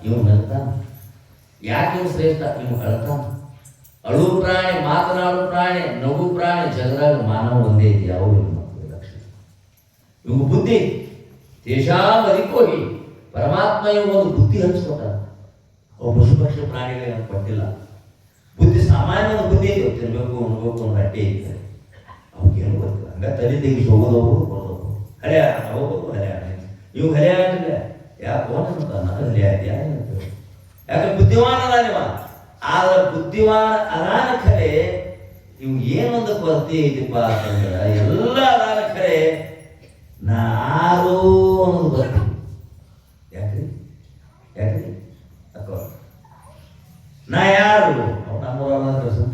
ಇವು ನಗ್ತಾನ. ಯಾಕೆ ಇವು ಶ್ರೇಷ್ಠ? ಇವು ಅಳ್ತಾನ. ಅಳು ಪ್ರಾಣಿ, ಮಾತನಾಡು ಪ್ರಾಣಿ, ನಗು ಪ್ರಾಣಿ, ಜಗದಾಗ ಮಾನವ ಒಂದೇ ಐತಿ. ಯಾವ ಲಕ್ಷ ಇವು ಬುದ್ಧಿ ತೇಷಾಂ ಅಧಿಕೋಹಿ. ಪರಮಾತ್ಮ ಇವು ಒಂದು ಬುದ್ಧಿ ಹಂಚ್ಕೊಟ್ಟ. ಅವು ಪಶು ಪಕ್ಷಿ ಪ್ರಾಣಿಗಳಿಗೆ ಕೊಟ್ಟಿಲ್ಲ ಬುದ್ಧಿ. ಸಾಮಾನ್ಯ ಒಂದು ಬುದ್ಧಿ ಐತಿ, ತಿನ್ಬೇಕು ಉಣ್ಬೇಕು ಒಂದು ಅಡ್ಡಿ ಐತೆ. ಅವ್ಗೇನು ಗೊತ್ತಿಲ್ಲ. ಹಂಗ ತಲೆ ತೆಗಿಸಿ ಹೋಗೋದವು ಬರೋದವು. ಹಳೆ ಹೋಗೋದು ಹಳೆ ಇವು ಹಳೆ ಆಗಿಲ್ಲ. ಯಾಕೆ ಅಂತ ನಾನು ಹಳೆ ಆಯ್ತು ಯಾಕೆ ಬುದ್ಧಿಮಾನ ಅದಾನಿವ. ಆದ್ರೆ ಬುದ್ಧಿಮಾನ ಅದಾನ ಖರೆ ಇವು ಏನೊಂದು ಕೊರತೆ ಐತಿಪ್ಪ ಅಂತಂದ್ರೆ ಎಲ್ಲ ಅದಾನ ಖರೆ ನಾರು ಅನ್ನೋದು ಬರ್ತೀವಿ. ಯಾಕ್ರಿ ಯಾಕ್ರಿ ಅಕ್ಕ ನಾ ಯಾರು? ಅವ್ನು ನಮ್ಮೂರ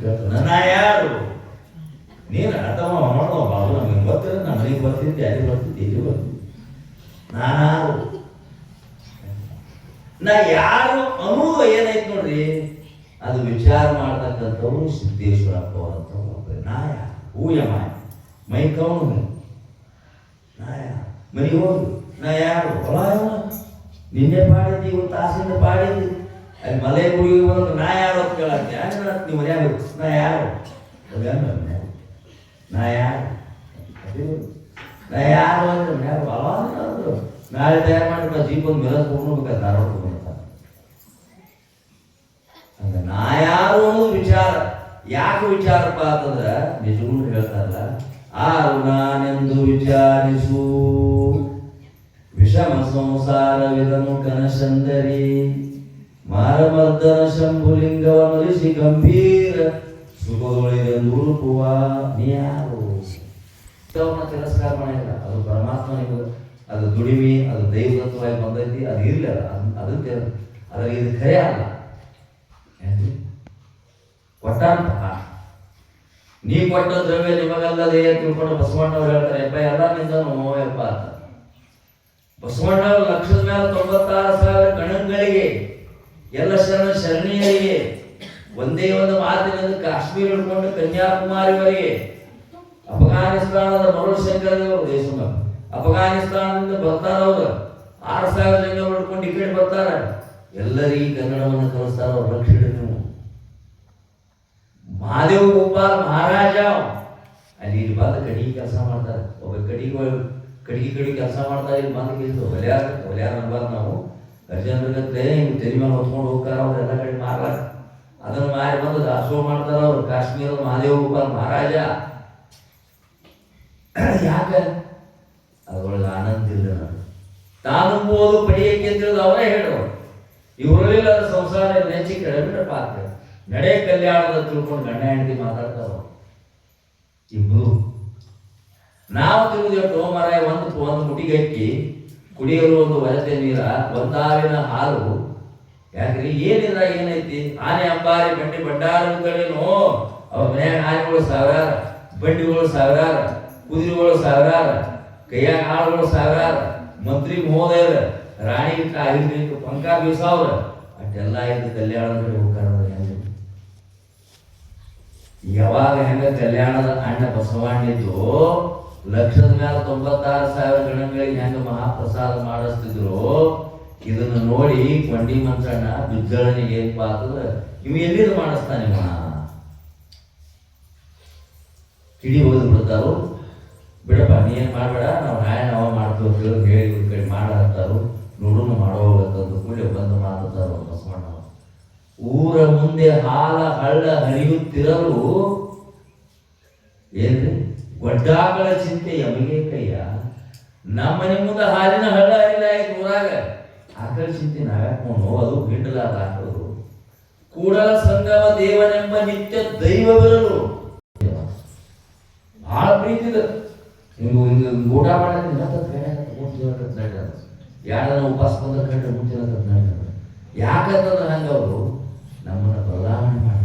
ಕೇಳ್ತಾನೆ, ನಾ ಯಾರು? ನೀನು ಅಥವಾ ನೋಡೋ ಬಾಬು ನಮಗೆ ಗೊತ್ತಿಲ್ಲ. ನಮ್ಮ ಮನೆಗೆ ಬರ್ತಿದ್ದೆ, ಅಲ್ಲಿ ಬರ್ತಿದ್ದೆ, ಇಲ್ಲಿ ಬರ್ತಿದ್ದೆ. ನಾನಾರು ನಾ ಯಾರು ಅನ್ನೋದು ಏನೈತೆ ನೋಡ್ರಿ, ಅದು ವಿಚಾರ ಮಾಡ್ತಕ್ಕಂಥವ್ರು ಸಿದ್ದೇಶ್ವರಪ್ಪ ಅಂತ ಒಬ್ಬರು. ನಾ ಯಾರು? ಹೂಯಮ್ಮ ಮೈ ಕವನು ನಾ ಯಾರು? ಮನೆಗೆ ಹೋಗಿ ನಾ ಯಾರು? ಹೊಲ ನಿನ್ನೆ ಪಾಡಿದ್ದಿ, ಒಂದು ತಾಸಿಂದ ಪಾಡಿದ್ದಿ. ಅಲ್ಲಿ ಮಲೆ ಗುಡಿಗೆ ಬಂದು ನಾ ಯಾರು ಅಂತ ಕೇಳಕ್ಕೆ ನೀವು ಮನ್ಯಾಗ ನಾ ಯಾರು? ನಾ ಯಾರು? ನಾ ಯಾರು ಅಂದ್ರೆ ಯಾರು ಅವಾಗ ನಾಳೆ ತಯಾರು ಮಾಡಿದ ಜೀಪ್ ಒಂದು ಮೆಲಸ್ ಹೋಗ್ಬೇಕಾದ್ರೆ ಧಾರವಾಡ ಹೋಗ್ತಾರೆ. ಹಂಗ ನಾ ಯಾರು ಅನ್ನೋದು ವಿಚಾರ. ಯಾಕೆ ವಿಚಾರಪ್ಪ ಅಂತಂದ್ರೆ ನಿಜಗೂ ಹೇಳ್ತಾರಲ್ಲ, ಆರು ನಾನೆಂದು ವಿಚಾರಿಸು ವಿಷಮ ಸಂಸಾರವಿದನು ಕನಸಂದರಿ ಮಾರಮರ್ದನ ಶಂಭುಲಿಂಗವನರಿಸಿ ಗಂಭೀರ ಸುಖದೊಳಿದೆಂದು ಹುಡುಕುವ ನೀ ಯಾರು? ತಿರಸ್ಕಾರ ಮಾಡಿಲ್ಲ. ಅದು ಪರಮಾತ್ಮನಿಗೆ ಅದು ದುಡಿಮೆ, ಅದು ದೈವತ್ವವಾಗಿ ಬಂದೈತಿ. ಅದು ಇರಲಿಲ್ಲ, ಅದಕ್ಕೆ ಅದ್ರ ಇದು ಖರೆ ಅಲ್ಲ. ಕೊಟ್ಟಂತಹ ನೀ ಕೊಟ್ಟ ದ್ರವ್ಯ ನಿಮಗಲ್ಲದೆ ತಿಳ್ಕೊಂಡು ಬಸವಣ್ಣವ್ರು ಹೇಳ್ತಾರೆ, ಯಪ್ಪ ಎಲ್ಲ ನಿಂದನು ಯಪ್ಪ ಅಂತ. ಬಸವಣ್ಣವ್ರು ಲಕ್ಷದ ಮೇಲೆ 96,000 ಗಣಗಳಿಗೆ, ಎಲ್ಲ ಶರಣೀಯರಿಗೆ ಒಂದೇ ಒಂದು ಮಾತಿನಿಂದ ಕಾಶ್ಮೀರ ಹಿಡ್ಕೊಂಡು ಕನ್ಯಾಕುಮಾರಿವರೆಗೆ, ಅಫ್ಘಾನಿಸ್ತಾನದ ಮರುಶಂಕರದೇವರು ದೇಶ, ಅಫ್ಘಾನಿಸ್ತಾನದಿಂದ ಬರ್ತಾರವ್ರು 6,000 ಜನ ಹಿಡ್ಕೊಂಡು ಈ ಕಡೆ ಬರ್ತಾರ. ಎಲ್ಲರಿಗೂ ಕನ್ನಡವನ್ನು ಕಲಿಸ್ತಾರ. ಅವ್ರು ಲಕ್ಷ ನೀವು ಮಹಾದೇವ ಗೋಪಾಲ್ ಮಹಾರಾಜ ಅಲ್ಲಿ ಇಲ್ಲಿ ಬಂದು ಕಡಿಗೆ ಕೆಲಸ ಮಾಡ್ತಾರೆ. ಒಬ್ಬ ಕಡಿಗೆ ಕೆಲಸ ಮಾಡ್ತಾರೆ. ಇಲ್ಲಿ ಬಂದು ಕೇಳಿದ್ರು ಹೊಲ್ಯಾರ ಅನ್ಬಾರ್ದು ನಾವು. ಗಜೇಂದ್ರಗತ್ಲೆ ಹಿಂಗೆ ತೆರಿ ಮೇಲೆ ಹೊತ್ಕೊಂಡು ಹೋಗ್ತಾರ. ಅವ್ರು ಎಲ್ಲ ಕಡೆ ಮಾರ್ಲಾರ. ಅದನ್ನು ಮಾರಿ ಬಂದು ದಾಸೋಹ ಮಾಡ್ತಾರ ಅವ್ರು. ಕಾಶ್ಮೀರದ ಮಹಾದೇವ ಗೋಪಾಲ್ ಮಹಾರಾಜ. ಯಾಕೆ? ಅದ್ರೊಳಗೆ ಆನಂದ ಇಲ್ಲ. ನಾನು ತಾನುಂಬುವುದು ಪಡೆಯಕ್ಕೆ ತಿಳಿದು ಅವರೇ ಹೇಳೋರು. ಇವರಲ್ಲಿಲ್ಲ ಸಂಸಾರ ನೆಚ್ಚಿ ಕೆಳಬಿಟ್ರೆ ಪಾತ್ರ ನಡೆ ಕಲ್ಯಾಣದ ತಿಳ್ಕೊಂಡು ಗಂಡ ಹೆಂಡತಿ ಮಾತಾಡ್ತಾರ ಇಬ್ರು. ನಾವು ತಿಳಿದು ಮರ ಒಂದು ಮುಟಿಗೆ ಅಕ್ಕಿ ಕುಡಿಯಲು ಒಂದು ವಜತೆ ನೀರ, ಒಂದಾವಿನ ಹಾಲು. ಯಾಕ್ರಿ ಏನಿಲ್ಲ ಏನೈತಿ? ಆನೆ ಅಂಬಾರಿ ಬಂಡಿ ಬಂಡಾರಗಳೇನು ಅವ್ರ ಮನ್ಯಾಗ ಆನೆಗಳು ಸಾವಿರಾರ, ಬಂಡಿಗಳು ಸಾವಿರಾರ, ಕುದುರೆಗಳು ಸಾವಿರಾರ, ಕೈಯಾಗ ಆಳುಗಳು ಸಾವಿರಾರ, ಮಂತ್ರಿ ಮಹೋದಯರ, ರಾಣಿ ಪಂಕ ಬೀಸಾವ್ರ, ಅಷ್ಟೆಲ್ಲ ಇದ್ದು ಕಲ್ಯಾಣದ ಕಡೆ ಹೋಗ್ತಾರ. ಯಾವಾಗ ಹೆಂಗ ಕಲ್ಯಾಣದ ಅಣ್ಣ ಬಸವಣ್ಣಿದ್ದು ಲಕ್ಷದ ಮೇಲೆ 96,000 ಗಣಗಳಿಗೆ ಹೆಂಗ ಮಹಾಪ್ರಸಾದ ಮಾಡಿಸ್ತಿದ್ರು, ಇದನ್ನು ನೋಡಿ ಕೊಂಡಿ ಮಂಚಣ್ಣ ಬಿಜ್ಜಳನಿಗೆ ಏನ್ ಪಾತಂದ್ರೆ ಇವ್ ಎಲ್ಲಿದು ಮಾಡಿಸ್ತಾನೆ ಕಿಡಿ ಹೋದ್ ಬಿಡ್ತಾರು. ಬಿಡಪ್ಪ ನೀ ಏನ್ ಮಾಡ್ಬೇಡ, ನಾವು ನಾವ ಮಾಡ್ತೀವಿ ಹೇಳಿ ಇವ್ರ ಕಡೆ ಮಾಡತ್ತಾರು. ನೋಡೋನು ಮಾಡೋಗತ್ತಂದು ಕೂಡಲೇ ಬಂದು ಮಾತಾಡ್ತಾರ ಬಸವಣ್ಣ. ಊರ ಮುಂದೆ ಹಾಲ ಹಳ್ಳ ಹರಿಯುತ್ತಿರಲು ಏನ್ರಿ ಗೊಡ್ಡಾಕಳ ಚಿಂತೆ ಯಮಗೆ ಕೈಯ. ನಮ್ಮ ಮನೆ ಮುಂದೆ ಹಾಲಿನ ಹಳ್ಳ ಹರಿಲ್ಲ ಆಯ್ತು ಊರಾಗ. ಆಕಳ ಚಿಂತೆ ನಾವ್ಯಾಕೊಂಡು ಅದು ಗಿಂಡಲಾದ ಹಾಕೋದು. ಕೂಡಲ ಸಂಗಮ ದೇವನೆಂಬ ನಿತ್ಯ ದೈವವಿರಲು ಬಹಳ ಪ್ರೀತಿದ ಹಿಂಗೆ ಊಟ ಮಾಡೋದ್ರಿಂದ ಮುಂಚೆ ಯಾರನ್ನ ಉಪವಾಸ ಬಂದ್ರೆ ಕಂಡ್ರೆ ಮುಂಚೆ ಯಾಕಂತಂದ್ರೆ ಹಂಗೆ ಅವರು ನಮ್ಮನ್ನು ಬದಲಾವಣೆ ಮಾಡ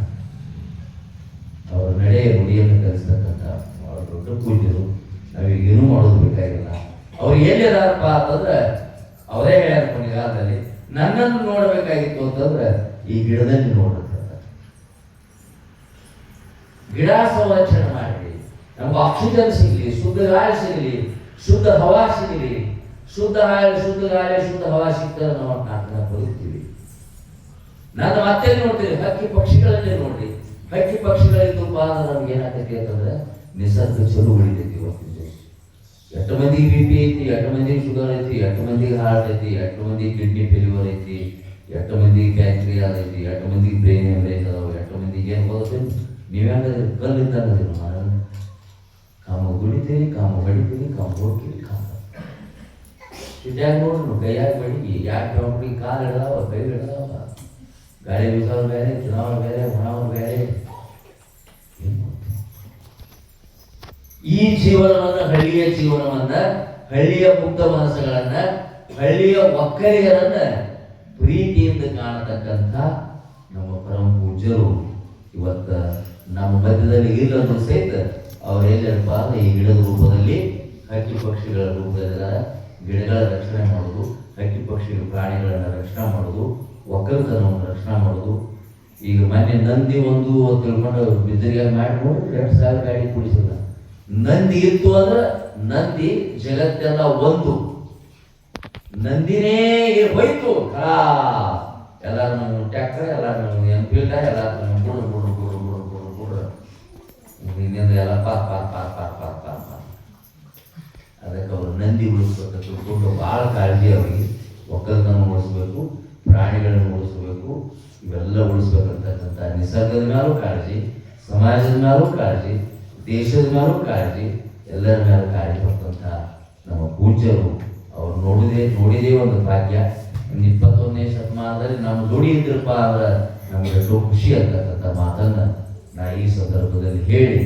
ಅವ್ರ ನಡೆ ನುಡಿಯನ್ನು ಕಲಿಸ್ತಕ್ಕಂಥ ಭಾಳ ದೊಡ್ಡ ಪೂಜ್ಯರು. ನಾವೀಗೇನೂ ಮಾಡೋದು ಬೇಕಾಗಿಲ್ಲ. ಅವ್ರು ಎಲ್ಲಿದಾರಪ್ಪ ಅಂತಂದ್ರೆ ಅವರೇ ಹೇಳ್ಯಾರ ಕೊನೆಗಾಲದಲ್ಲಿ ನನ್ನನ್ನು ನೋಡಬೇಕಾಗಿತ್ತು ಅಂತಂದ್ರೆ ಈ ಗಿಡದಲ್ಲಿ ನೋಡ್ಬೇಕು. ಗಿಡ ಸಂರಕ್ಷಣೆ ಮಾಡಿ ನಮ್ಗೆ ಆಕ್ಸಿಜನ್ ಸಿಗಲಿ, ಶುದ್ಧ ಗಾಳಿ ಸಿಗಲಿ, ಶುದ್ಧ ಹವಾ ಸಿಗಲಿ. ಶುದ್ಧ ಗಾಳಿ ಶುದ್ಧ ಹವಾ ಸಿಗ್ತಾರೆ ನಾವು ನಾಲ್ಕು ಬದುಕ್ತೀವಿ. ನಾನು ಮತ್ತೆ ನೋಡ್ತೀವಿ ಹಕ್ಕಿ ಪಕ್ಷಿಗಳನ್ನೇ ನೋಡ್ರಿ. ಹಕ್ಕಿ ಪಕ್ಷಿಗಳಿದ್ದಪ್ಪ ಅಂದ್ರೆ ನಮ್ಗೆ ಏನಾಗ್ತೈತಿ ಅಂತಂದ್ರೆ ನಿಸರ್ಗ ಚಲೋ ಉಳಿತೈತಿ. ಇವತ್ತಿನ ದಿವಸ ಎಷ್ಟು ಮಂದಿಗೆ BP ಐತಿ, ಎಷ್ಟು ಮಂದಿಗೆ ಶುಗರ್ ಐತಿ, ಎಷ್ಟು ಮಂದಿಗೆ ಹಾರ್ಟ್ ಐತಿ, ಎಷ್ಟು ಮಂದಿಗೆ ಕಿಡ್ನಿ ಫೇಲ್ಯೂರ್ ಐತಿ, ಎಷ್ಟು ಮಂದಿಗೆ ಪ್ಯಾಂಕ್ರಿಯಾಸ್ ಐತಿ, ಎಷ್ಟು ಮಂದಿಗೆ ಬ್ರೈನ್ ಹೆಮರೇಜ್ ಅದಾವ, ಎಷ್ಟು ಮಂದಿಗೆ ಏನು ಹೋಗುತ್ತೆ. ನೀವ್ಯಾಂಗ ಕಲ್ಲಿದ್ದಾಗ ಕಾಮ ಗುಡಿತೀರಿ, ಕಾಮ ಬಡಿತೀರಿ, ಕಾಮ ಹೋಗ್ತೀರಿ, ಕಾಮ ಇದ್ಯಾಗ ನೋಡ್ರಿ ಕೈಯಾಗ ಬಡಿಗೆ ಯಾಕೆ ಹುಡುಗಿ ಕಾಲು ಹಿಡ್ದಾವ, ಕೈ ಹಿಡ್ದಾವ, ಗಾಳಿ ಬೀಸೋರು ಬೇರೆ, ತಿನ್ನೋರು ಬೇರೆ, ಉಣೋರು ಬೇರೆ. ಈ ಜೀವನವನ್ನ, ಹಳ್ಳಿಯ ಜೀವನವನ್ನ, ಹಳ್ಳಿಯ ಮುಗ್ಧ ಮನಸ್ಸುಗಳನ್ನ, ಹಳ್ಳಿಯ ಒಕ್ಕಲಿಗರನ್ನ ಪ್ರೀತಿಯಿಂದ ಕಾಣತಕ್ಕಂಥ ನಮ್ಮ ಪರಮ ಪೂಜ್ಯರು ಇವತ್ತ ನಮ್ಮ ಮಧ್ಯದಲ್ಲಿ ಇಲ್ಲದ್ರು ಸಹಿತ ಅವ್ರು ಎಲ್ಲಪ್ಪ ಈ ಗಿಡದ ರೂಪದಲ್ಲಿ ಹಕ್ಕಿ ಪಕ್ಷಿಗಳ ರೂಪದಲ್ಲಿ ಗಿಡಗಳ ರಕ್ಷಣೆ ಮಾಡೋದು, ಹಕ್ಕಿ ಪಕ್ಷಿ ಪ್ರಾಣಿಗಳನ್ನ ರಕ್ಷಣೆ ಮಾಡೋದು, ಒಕ್ಕಲತನವನ್ನು ರಕ್ಷಣೆ ಮಾಡೋದು. ಈಗ ಮೊನ್ನೆ ನಂದಿ ಒಂದು ತಿಳ್ಕೊಂಡು ಬಿದ್ದರಿಗೆ ಮಾಡಿ ನೋಡಿ 2,000 ಗಾಡಿ ಕೂಡಿಸಿಲ್ಲ. ನಂದಿ ಇತ್ತು ಅಂದ್ರೆ ನಂದಿ ಜಗತ್ತೆಲ್ಲ ಒಂದು, ನಂದಿನೇ ಹೋಯ್ತು ಎಲ್ಲಾರು ನಾವು ಟ್ಯಾಕ್ಟರ್, ಎಲ್ಲಾರು ನಾವು ಎನ್ಫೀಲ್ಡ, ಎಲ್ಲಾರು ನಾವು ಬುಡ್ರ ಇನ್ನೊಂದು ಎಲ್ಲ ಪಾರ್ ಪಾರ್ ಪಾರ್ ಪಾರ್ ಪಾರ್ ಪಾರ್ ಪಾರ್. ಅದಕ್ಕೆ ಅವರು ನಂದಿ ಉಳಿಸ್ಬೇಕು ತಿಳ್ಕೊಂಡು ಭಾಳ ಕಾಳಜಿ. ಅವರಿಗೆ ಒಕ್ಕಲತನ ಉಳಿಸ್ಬೇಕು, ಪ್ರಾಣಿಗಳನ್ನು ಉಳಿಸ್ಬೇಕು, ಇವೆಲ್ಲ ಉಳಿಸ್ಬೇಕಂತಕ್ಕಂಥ ನಿಸರ್ಗದ ಮೇಲೂ ಕಾಳಜಿ, ಸಮಾಜದ ಮೇಲೂ ಕಾಳಜಿ, ದೇಶದ ಮೇಲೂ ಕಾಳಜಿ, ಎಲ್ಲರ ಮೇಲೂ ಕಾಳಜಿ ಬರ್ತಂಥ ನಮ್ಮ ಪೂಜ್ಯರು ಅವ್ರು ನೋಡಿದೇ ಒಂದು ಭಾಗ್ಯ. 21ನೇ ಶತಮಾನದಲ್ಲಿ ನಮ್ಮ ನುಡಿ ಇದ್ರಪ್ಪ ಅಂದ್ರೆ ನಮಗೆ ಎಷ್ಟೋ ಖುಷಿ ಅಂತಕ್ಕಂಥ ಮಾತನ್ನ ನಾ ಈ ಸಂದರ್ಭದಲ್ಲಿ ಹೇಳಿ